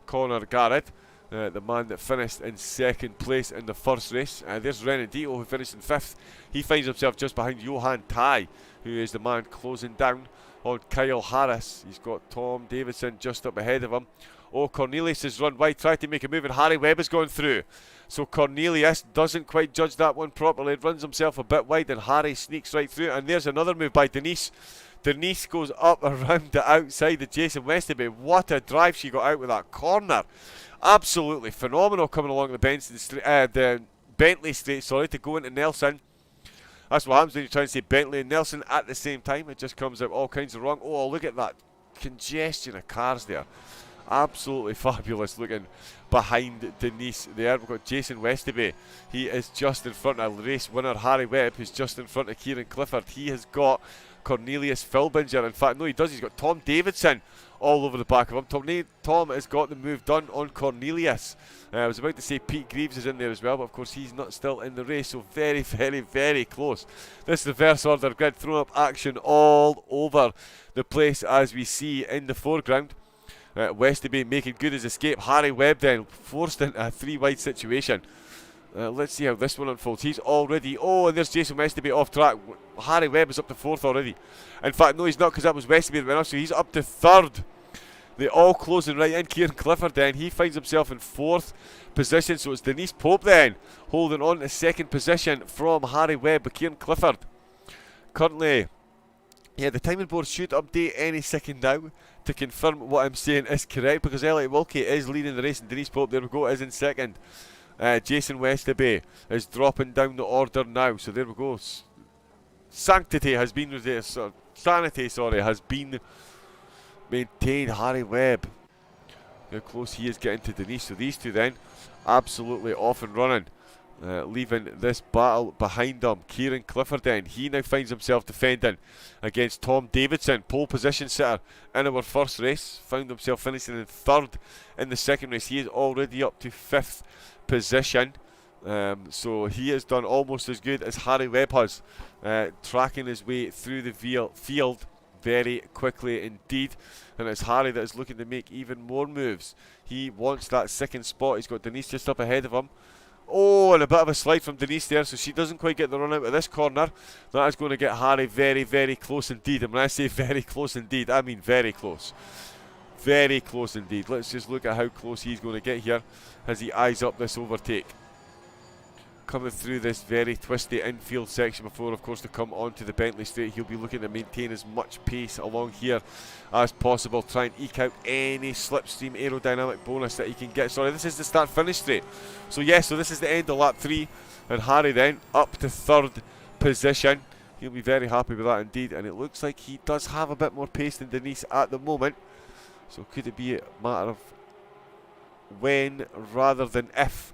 Conor Garrett, the man that finished in second place in the first race. There's Renandito who finished in 5th. He finds himself just behind Johan Tai, who is the man closing down on Kyle Harris. He's got Tom Davidson just up ahead of him. Oh, Cornelius has run wide, tried to make a move, and Harry Webb has gone through. So Cornelius doesn't quite judge that one properly, runs himself a bit wide, and Harry sneaks right through. And there's another move by Denise. Denise goes up around the outside of Jason Westerby. What a drive she got out with that corner. Absolutely phenomenal coming along the Bentley straight, to go into Nelson. That's what happens when you try and say Bentley and Nelson at the same time. It just comes out all kinds of wrong. Oh, look at that congestion of cars there. Absolutely fabulous looking behind Denise there. We've got Jason Westerby. He is just in front of race winner Harry Webb, who's just in front of Kieran Clifford. He has got Cornelius Filbinger. In fact, no, he does. He's got Tom Davidson all over the back of him. Tom has got the move done on Cornelius. I was about to say Pete Greaves is in there as well, but of course he's not still in the race, so very, very, very close. This reverse order grid throwing up action all over the place as we see in the foreground. Westerby making good his escape. Harry Webb then forced into a 3-wide situation. Let's see how this one unfolds. He's already... Oh, and there's Jason Westerby off track. Harry Webb is up to 4th already. In fact, no, he's not, because that was Westerby that went off, so he's up to 3rd. They all closing right in. Kieran Clifford then, he finds himself in 4th position, so it's Denise Pope then holding on to 2nd position from Harry Webb, but Kieran Clifford currently... Yeah, the timing board should update any second now to confirm what I'm saying is correct, because Elliot Wilkie is leading the race and Denise Pope, there we go, is in 2nd. Jason Westerby is dropping down the order now, so there we go. Sanity has been maintained. Harry Webb, how close he is getting to Denise. So these two then absolutely off and running, leaving this battle behind them. Kieran Clifford then, he now finds himself defending against Tom Davidson, pole position sitter in our first race. Found himself finishing in 3rd in the second race. He is already up to 5th position. So he has done almost as good as Harry Webb has, tracking his way through the field very quickly indeed. And it's Harry that is looking to make even more moves. He wants that second spot. He's got Denise just up ahead of him. Oh, and a bit of a slide from Denise there, so she doesn't quite get the run out of this corner. That is going to get Harry very, very close indeed. And when I say very close indeed, I mean very close. Very close indeed. Let's just look at how close he's going to get here as he eyes up this overtake. Coming through this very twisty infield section before, of course, to come onto the Bentley straight. He'll be looking to maintain as much pace along here as possible. Try and eke out any slipstream aerodynamic bonus that he can get. Sorry, this is the start-finish straight. So yes, so this is the end of lap 3. And Harry then up to 3rd position. He'll be very happy with that indeed. And it looks like he does have a bit more pace than Denise at the moment. So could it be a matter of when rather than if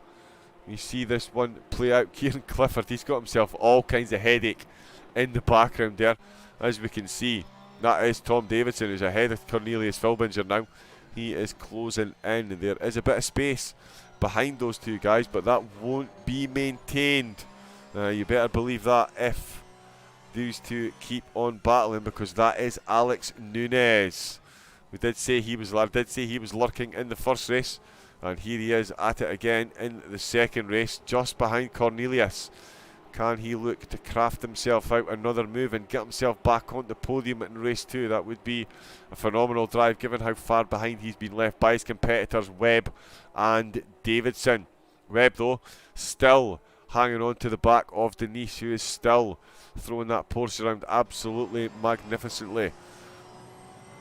we see this one play out? Kieran Clifford, he's got himself all kinds of headache in the background there. As we can see, that is Tom Davidson, who's ahead of Cornelius Filbinger now. He is closing in. There is a bit of space behind those two guys, but that won't be maintained. You better believe that if these two keep on battling, because that is Alex Nunes. I did say he was lurking in the first race, and here he is at it again in the second race, just behind Cornelius. Can he look to craft himself out another move and get himself back on the podium in race 2? That would be a phenomenal drive, given how far behind he's been left by his competitors Webb and Davidson. Webb, though, still hanging on to the back of Denise, who is still throwing that Porsche around absolutely magnificently.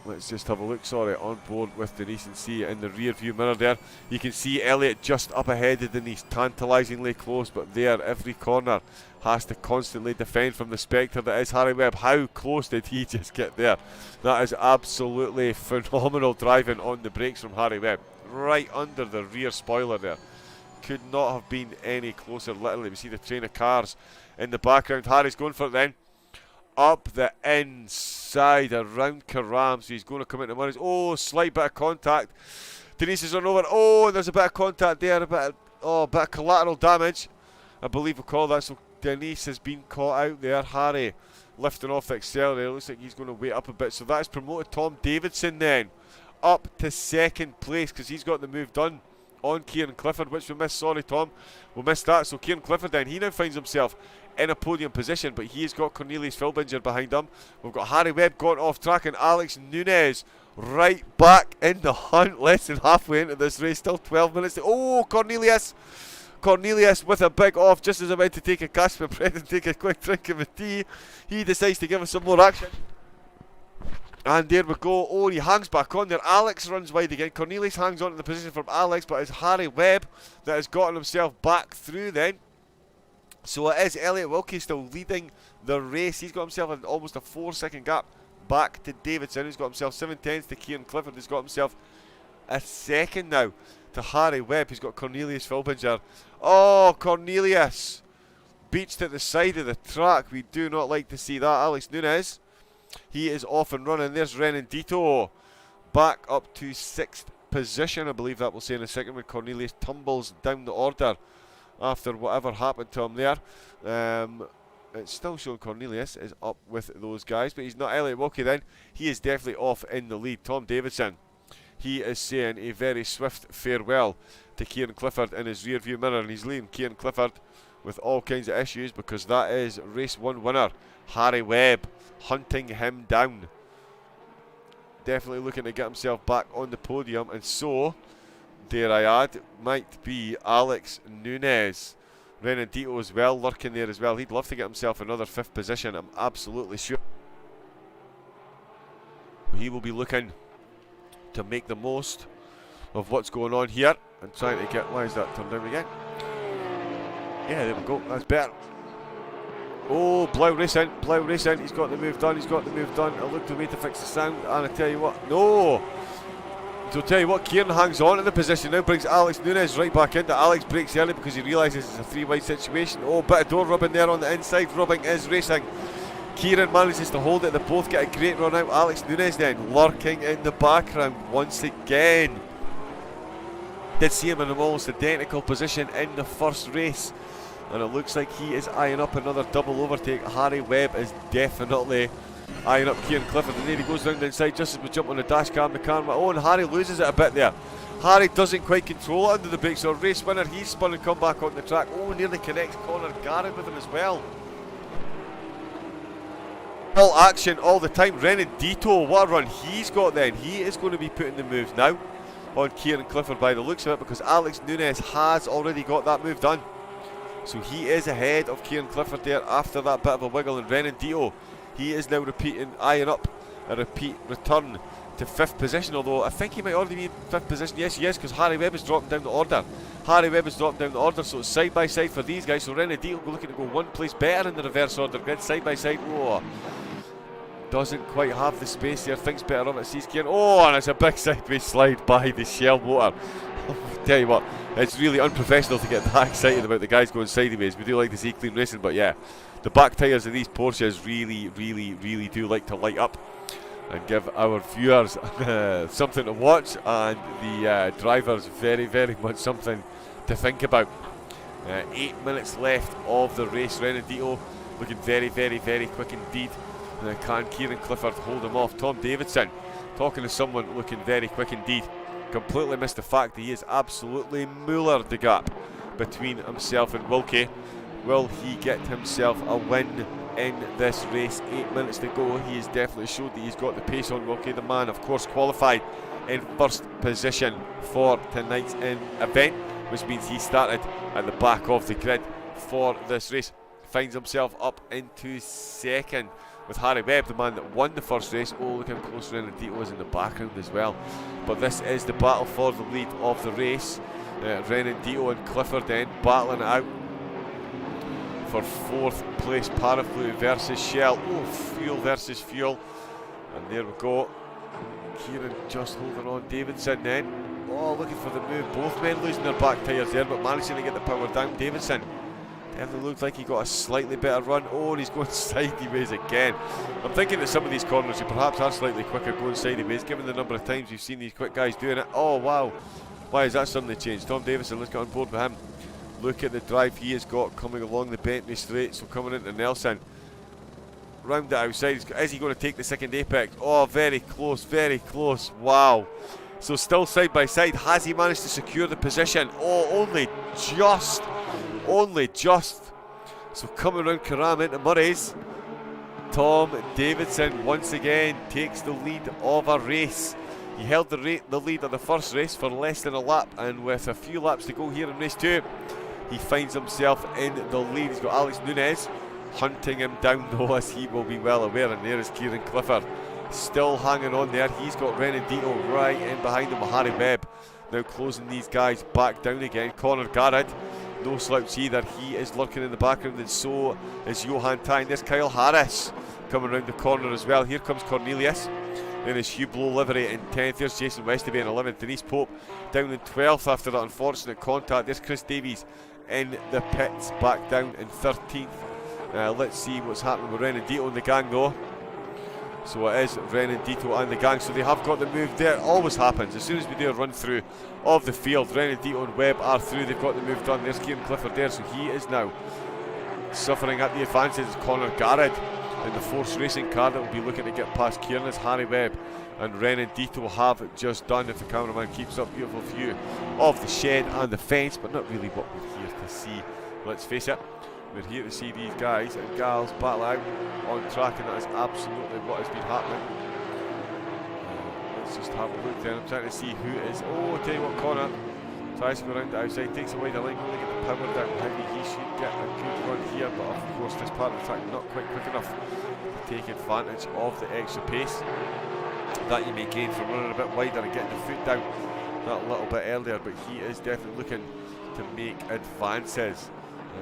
Let's just have a look, on board with Denise and see in the rear view mirror there. You can see Elliot just up ahead of Denise, tantalisingly close, but there, every corner has to constantly defend from the spectre that is Harry Webb. How close did he just get there? That is absolutely phenomenal driving on the brakes from Harry Webb. Right under the rear spoiler there. Could not have been any closer, literally. We see the train of cars in the background. Harry's going for it then. Up the inside, around Karam, so he's going to come into Murray's. Oh, slight bit of contact. Denise is run over. Oh, and there's a bit of contact there, a bit of collateral damage, I believe we'll call that. So Denise has been caught out there. Harry lifting off the accelerator. Looks like he's going to wait up a bit. So that has promoted Tom Davidson then up to 2nd place, because he's got the move done on Kieran Clifford, which we missed. Sorry, Tom, we missed that. So Kieran Clifford then, he now finds himself in a podium position, but he's got Cornelius Filbinger behind him. We've got Harry Webb gone off track, and Alex Nunes right back in the hunt, less than halfway into this race, still 12 minutes to, oh, Cornelius with a big off, just as about to take a Casper bread and take a quick drink of a tea. He decides to give us some more action. And there we go. Oh, he hangs back on there. Alex runs wide again. Cornelius hangs on to the position from Alex, but it's Harry Webb that has gotten himself back through then. So it is Elliot Wilkie still leading the race. He's got himself almost a 4-second gap back to Davidson, who's got himself 7/10 to Kieran Clifford, who's got himself a second now to Harry Webb, who's got Cornelius Filbinger. Oh, Cornelius beached at the side of the track. We do not like to see that. Alex Nunes, he is off and running. There's Renan Dito back up to 6th position, I believe that we'll say in a second, when Cornelius tumbles down the order after whatever happened to him there. It's still showing Cornelius is up with those guys, but he's not. Elliot Wilkie then, he is definitely off in the lead. Tom Davidson, he is saying a very swift farewell to Kieran Clifford in his rear view mirror, and he's leaving Kieran Clifford with all kinds of issues, because that is race 1 winner Harry Webb hunting him down. Definitely looking to get himself back on the podium, and so, dare I add, might be Alex Nunes. Renan Dito as well, lurking there as well. He'd love to get himself another 5th position, I'm absolutely sure. He will be looking to make the most of what's going on here and trying to get, why is that turned down again? Yeah, there we go, that's better. Oh, Blau racing, he's got the move done, I looked away to fix the sound, and I tell you what, no! So tell you what, Kieran hangs on in the position now, brings Alex Nunes right back into. Alex breaks early because he realises it's a 3-wide situation. Oh, bit of door rubbing there on the inside. Rubbing is racing. Kieran manages to hold it. They both get a great run out. Alex Nunes then lurking in the background once again. Did see him in almost identical position in the first race, and it looks like he is eyeing up another double overtake. Harry Webb is definitely eyeing up Kieran Clifford, and there he goes round the inside just as we jump on the dash cam. The camera, oh, and Harry loses it a bit there. Harry doesn't quite control it under the brakes. So race winner, he's spun and come back on the track. Oh, nearly connects Conor Garrett with him as well. All action all the time. Renedito, what a run he's got then. He is going to be putting the moves now on Kieran Clifford by the looks of it, because Alex Nunes has already got that move done. So he is ahead of Kieran Clifford there after that bit of a wiggle. And Renedito, he is now eyeing up a return to 5th position, although I think he might already be in 5th position. Yes, he is, because Harry Webb is dropping down the order. So it's side by side for these guys. So Renedito looking to go one place better in the reverse order grid, side by side. Oh, doesn't quite have the space there, thinks better of it, sees Kieran. Oh, and it's a big sideways slide by the Shell motor. Tell you what, it's really unprofessional to get that excited about the guys going sideways. We do like to see clean racing, but yeah, the back tyres of these Porsches really do like to light up and give our viewers something to watch, and the drivers very much something to think about. 8 minutes left of the race. Renedito looking very quick indeed. Can Kieran Clifford hold him off? Tom Davidson talking to someone looking very quick indeed. Completely missed the fact that he is absolutely mullered the gap between himself and Wilkie. Will he get himself a win in this race? 8 minutes to go. He has definitely showed that he's got the pace on Wilkie. The man, of course, qualified in 1st position for tonight's event, which means he started at the back of the grid for this race. Finds himself up into 2nd with Harry Webb, the man that won the first race. Oh, look how close Renedito is in the background as well. But this is the battle for the lead of the race. Renedito and Clifford then battling it out for 4th place. Paraflu versus Shell. Oh, fuel versus fuel. And there we go. Kieran just holding on. Davidson then. Oh, looking for the move. Both men losing their back tyres there, but managing to get the power down. Davidson definitely looks like he got a slightly better run. Oh, and he's going sideways again. I'm thinking that some of these corners, you perhaps are slightly quicker going sideways, given the number of times we've seen these quick guys doing it. Oh, wow. Why has that suddenly changed? Tom Davidson, let's get on board with him. Look at the drive he has got coming along the Bentley straight. So coming into Nelson. Round the outside. Is he going to take the 2nd apex? Oh, very close. Wow. So still side by side. Has he managed to secure the position? Oh, only just. So coming around Karam into Murray's. Tom Davidson once again takes the lead of a race. He held the lead of the first race for less than a lap, and with a few laps to go here in race 2, he finds himself in the lead. He's got Alex Nunes hunting him down though, as he will be well aware, and there is Kieran Clifford still hanging on there. He's got Renedito right in behind him with Harry Webb, now closing these guys back down again. Conor Garrett, no slouch either, he is lurking in the background, and so is Johan Tyne. There's Kyle Harris coming around the corner as well. Here comes Cornelius in his Hublot livery in 10th. There's Jason Westerby in 11th. Denise Pope down in 12th after that unfortunate contact. There's Chris Davies in the pits back down in 13th. Let's see what's happening with Renedito and the gang though. So it is Renedito and the gang, so they have got the move there. It always happens as soon as we do a run through of the field. Renedito and Webb are through, they've got the move done. There's Kieran Clifford there, so he is now suffering at the advances. Conor Garrett in the Force Racing car that will be looking to get past Kieran, as Harry Webb and Renedito have just done. If the cameraman keeps up, beautiful view of the shed and the fence, but not really what we're here to see. Let's face it, we're here to see these guys and gals battle out on track, and that is absolutely what has been happening. Let's just have a look then. I'm trying to see who is. Oh, I'll tell you what, Conor tries to go around the outside, takes a wider line, going to get the power down behind me. He should get a good run here, but of course this part of the track not quite quick enough to take advantage of the extra pace that you may gain from running a bit wider and getting the foot down that little bit earlier. But he is definitely looking to make advances.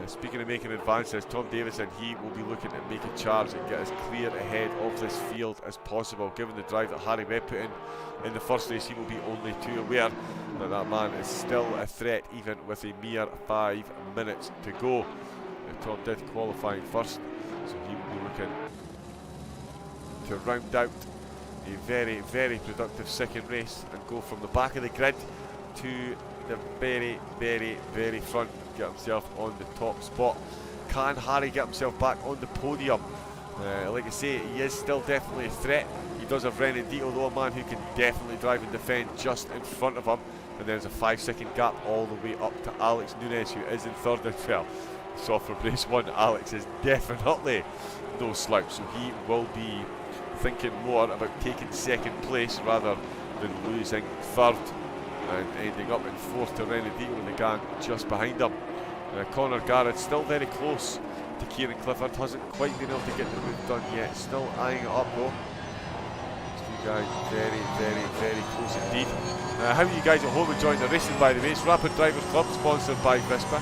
Speaking of making advances, Tom Davidson, he will be looking to make a charge and get as clear ahead of this field as possible. Given the drive that Harry Webb put in the first race, he will be only too aware that that man is still a threat even with a mere 5 minutes to go. Tom did qualifying first, so he will be looking to round out a very productive second race and go from the back of the grid to the very front, get himself on the top spot. Can Harry get himself back on the podium? Like I say, he is still definitely a threat. He does have Renedito though, a man who can definitely drive and defend just in front of him. and there's a 5-second gap all the way up to Alex Nunes, who is in third as well. So for race 1, Alex is definitely no slouch, so he will be thinking more about taking second place rather than losing third and ending up in fourth to Renadito and the gang just behind him. Conor Garrett still very close to Kieran Clifford, hasn't quite been able to get the move done yet, still eyeing it up though. These two guys very close indeed. How are you guys at home enjoying the racing, by the way? It's Rapid Drivers Club, sponsored by Vispa.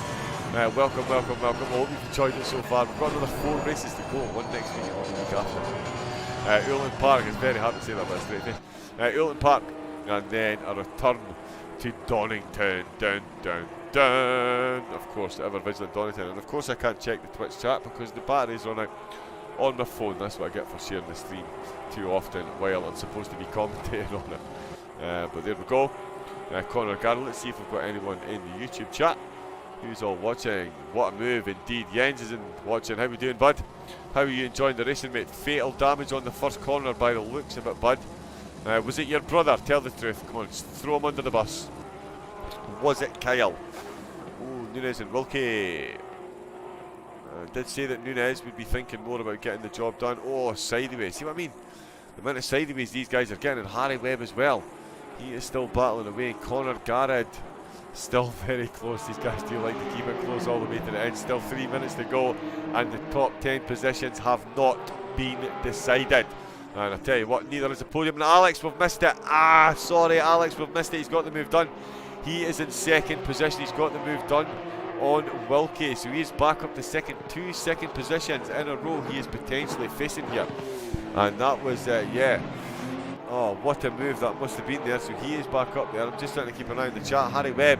Welcome. I hope you've enjoyed it so far. We've got another 4 races to go, one next week and one the week after. Ulan Park, it's very hard to say that, but it's great. Ulan Park, and then a return to Donington. Of course, ever vigilant Donington. And of course I can't check the Twitch chat because the batteries run out on my phone. That's what I get for sharing the stream too often while I'm supposed to be commentating on it. But there we go. Conor Garrett, let's see if we've got anyone in the YouTube chat who's all watching. What a move indeed. Jens is in watching. How we doing, bud? How are you enjoying the racing, mate? Fatal damage on the first corner by the looks of it, bud. Was it your brother? Tell the truth. Come on, just throw him under the bus. Was it Kyle? Oh, Nunes and Wilkie. Did say that Nunes would be thinking more about getting the job done. Oh, sideways. See what I mean? The amount of sideways these guys are getting, and Harry Webb as well. He is still battling away. Conor Garrett still very close. These guys do like to keep it close all the way to the end. Still 3 minutes to go, and the top 10 positions have not been decided. And I tell you what, neither is the podium. And Alex, we've missed it. Sorry, Alex, we've missed it. He's got the move done. He is in second position. He's got the move done on Wilkie, so he is back up to second. 2 second positions in a row he is potentially facing here, and that was yeah. Oh, what a move that must have been there. So he is back up there. I'm just trying to keep an eye on the chat. Harry Webb,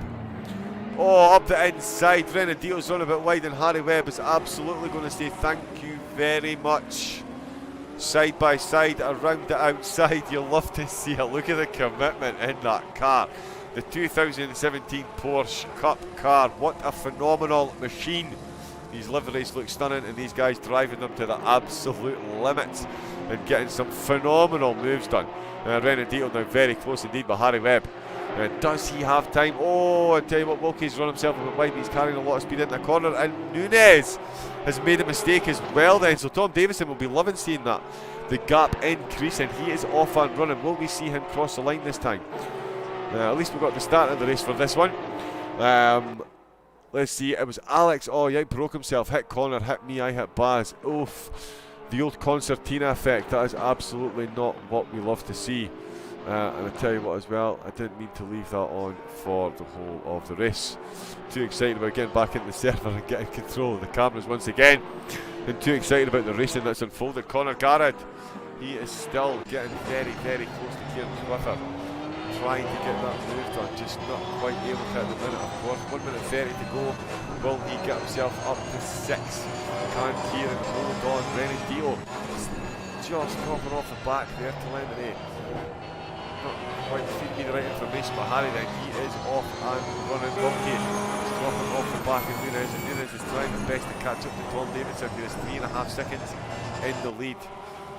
oh, up the inside. Renadito's run a bit wide, and Harry Webb is absolutely going to say thank you very much. Side by side around the outside. You'll love to see it. Look at the commitment in that car. The 2017 Porsche Cup car. What a phenomenal machine. These liveries look stunning, and these guys driving them to the absolute limits and getting some phenomenal moves done. Renadito now very close indeed by Harry Webb. Does he have time? Oh, I tell you what, Wilkie's run himself a bit wide, but he's carrying a lot of speed in the corner, and Nunes has made a mistake as well then, so Tom Davison will be loving seeing that. The gap increasing. He is off and running. Will we see him cross the line this time? At least we got the start of the race for this one. Let's see, it was Alex. Oh, he broke himself. Hit Conor, hit me, I hit Baz. Oof. The old concertina effect. That is absolutely not what we love to see. And I tell you what as well, I didn't mean to leave that on for the whole of the race. Too excited about getting back into the server and getting control of the cameras once again. And too excited about the racing that's unfolded. Conor Garrett, he is still getting very close to Kieran Clifford. Trying to get that move done, just not quite able to at the minute, of course. 1 minute 30 to go. Will he get himself up to 6? Can Kieran hold on? Renadito just dropping off the back there to Lemonade. Not quite feeding me the right information, but Harry then, he is off and running. Wilkie is dropping off the back of Nunes, and Nunes is trying his best to catch up to Tom Davidson, who is 3.5 seconds in the lead.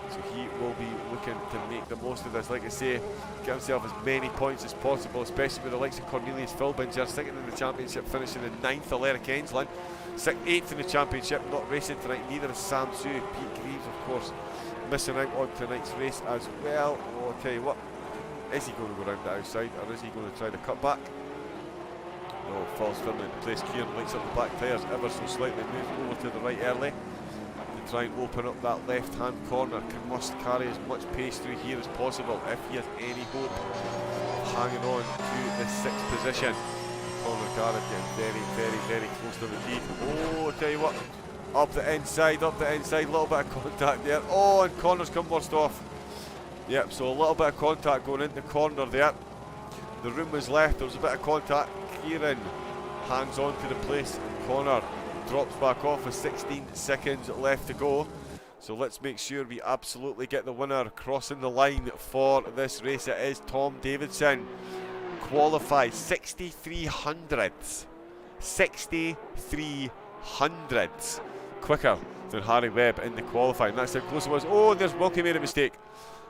So he will be looking to make the most of this. Like I say, get himself as many points as possible, especially with the likes of Cornelius Philbinger, second in the championship, finishing in 9th, Aleric Ensland, 8th in the championship, not racing tonight, neither is Sam Sue. Pete Greaves, of course, missing out on tonight's race as well. Oh, I'll tell you what, is he going to go round the outside, or is he going to try to cut back? No, falls firmly into place. Kieran lights up the back tyres ever so slightly, moves over to the right early. Try and open up that left-hand corner. Must carry as much pace through here as possible if he has any hope of hanging on to the 6th position. Conor Garrett getting very close to the lead. Oh, I tell you what, up the inside, little bit of contact there. Oh, and Conor's come worst off. Yep, so a little bit of contact going into the corner there. The room was left, there was a bit of contact. Kieran hangs on to the place, and Conor drops back off with 16 seconds left to go. So let's make sure we absolutely get the winner crossing the line for this race. It is Tom Davidson. Qualified 63 hundredths quicker than Harry Webb in the qualifying. That's how close it was. Oh, and there's Wilkie made a mistake.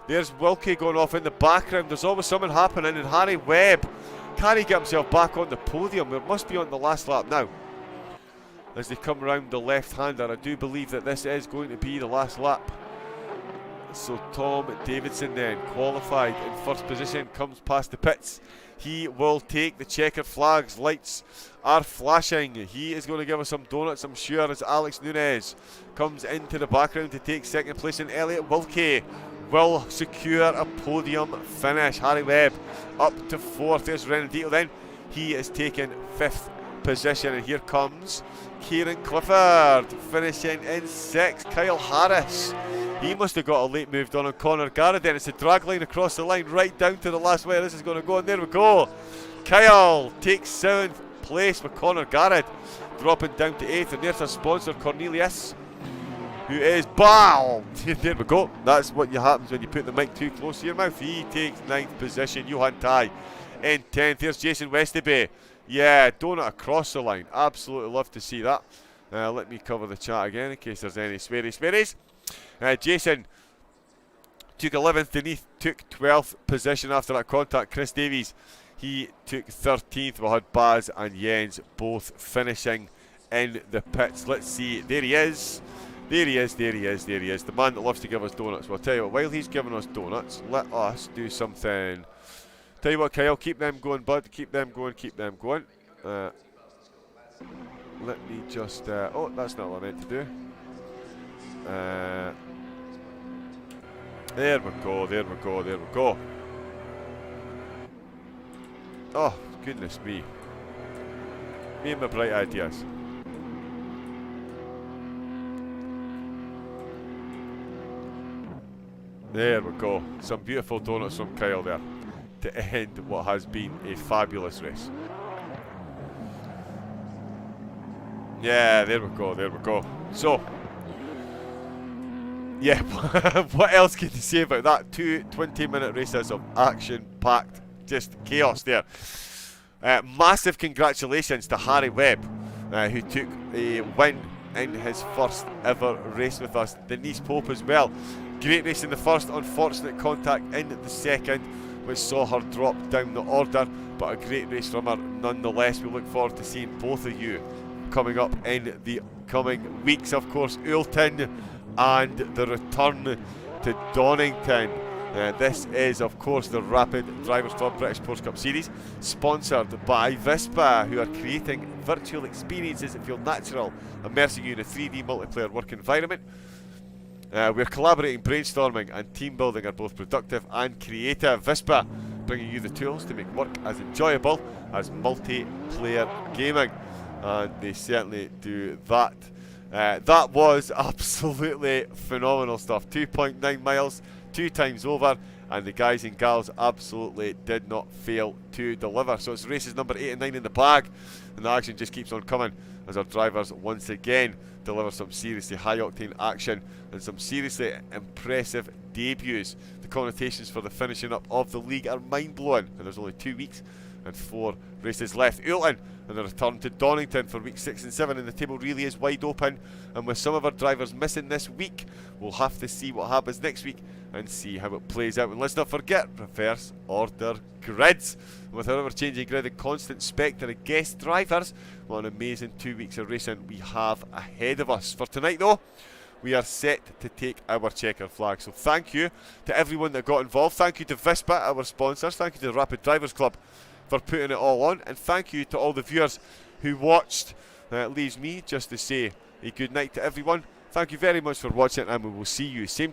There's Wilkie going off in the background. There's always something happening, and Harry Webb Can he get himself back on the podium? We must be on the last lap now. As they come around the left-hander, I do believe that this is going to be the last lap. So Tom Davidson then, qualified in first position, comes past the pits. He will take the checkered flags. Lights are flashing. He is going to give us some donuts, I'm sure, as Alex Nunes comes into the background to take second place. And Elliot Wilkie will secure a podium finish. Harry Webb up to fourth. There's Renadito then. He is taking fifth position. And here comes Kieran Clifford finishing in sixth. Kyle Harris, he must have got a late move done on Connor Garrett. Then it's a drag line across the line right down to the last way this is going to go, and there we go. Kyle takes seventh place with Connor Garrett dropping down to eighth, and there's our sponsor Cornelius, who is BAM! There we go. That's what happens when you put the mic too close to your mouth. He takes ninth position. Johan Tai in 10th. There's Jason Westerby. Yeah, donut across the line. Absolutely love to see that. Let me cover the chat again in case there's any swearies. Jason took 11th. Denise took 12th position after that contact. Chris Davies, he took 13th. We had Baz and Jens both finishing in the pits. Let's see. There he is. There he is. The man that loves to give us donuts. Well, I'll tell you what, while he's giving us donuts, let us do something. Tell you what, Kyle, keep them going, bud. Keep them going. Let me just... oh, that's not what I meant to do. There we go. Oh, goodness me. Me and my bright ideas. There we go. Some beautiful donuts from Kyle there to end what has been a fabulous race. Yeah, there we go. So, yeah, what else can you say about that? 2 20-minute races of action-packed, just chaos there. Massive congratulations to Harry Webb, who took a win in his first ever race with us. Denise Pope as well. Great race in the first, unfortunate contact in the second, which saw her drop down the order, but a great race from her nonetheless. We look forward to seeing both of you coming up in the coming weeks. Of course, Oulton and the return to Donington. This is, of course, the Rapid Drivers Club British Porsche Cup Series, sponsored by Vispa, who are creating virtual experiences that feel natural, immersing you in a 3D multiplayer work environment. We're collaborating, brainstorming and team building are both productive and creative. Vispa, bringing you the tools to make work as enjoyable as multiplayer gaming, and they certainly do that. That was absolutely phenomenal stuff. 2.9 miles, 2 times over, and the guys and gals absolutely did not fail to deliver. So it's races number 8 and 9 in the bag, and the action just keeps on coming as our drivers once again deliver some seriously high-octane action and some seriously impressive debuts. The connotations for the finishing up of the league are mind-blowing, and there's only 2 weeks and 4 races left. Oulton and a return to Donington for weeks 6 and 7, and the table really is wide open, and with some of our drivers missing this week, we'll have to see what happens next week and see how it plays out. And let's not forget, reverse order grids. With our ever-changing grid and constant spectre of guest drivers, what an amazing 2 weeks of racing we have ahead of us. For tonight though, we are set to take our checker flag. So thank you to everyone that got involved. Thank you to Vispa, our sponsors. Thank you to the Rapid Drivers Club for putting it all on, and thank you to all the viewers who watched. It leaves me just to say a good night to everyone. Thank you very much for watching, and we will see you same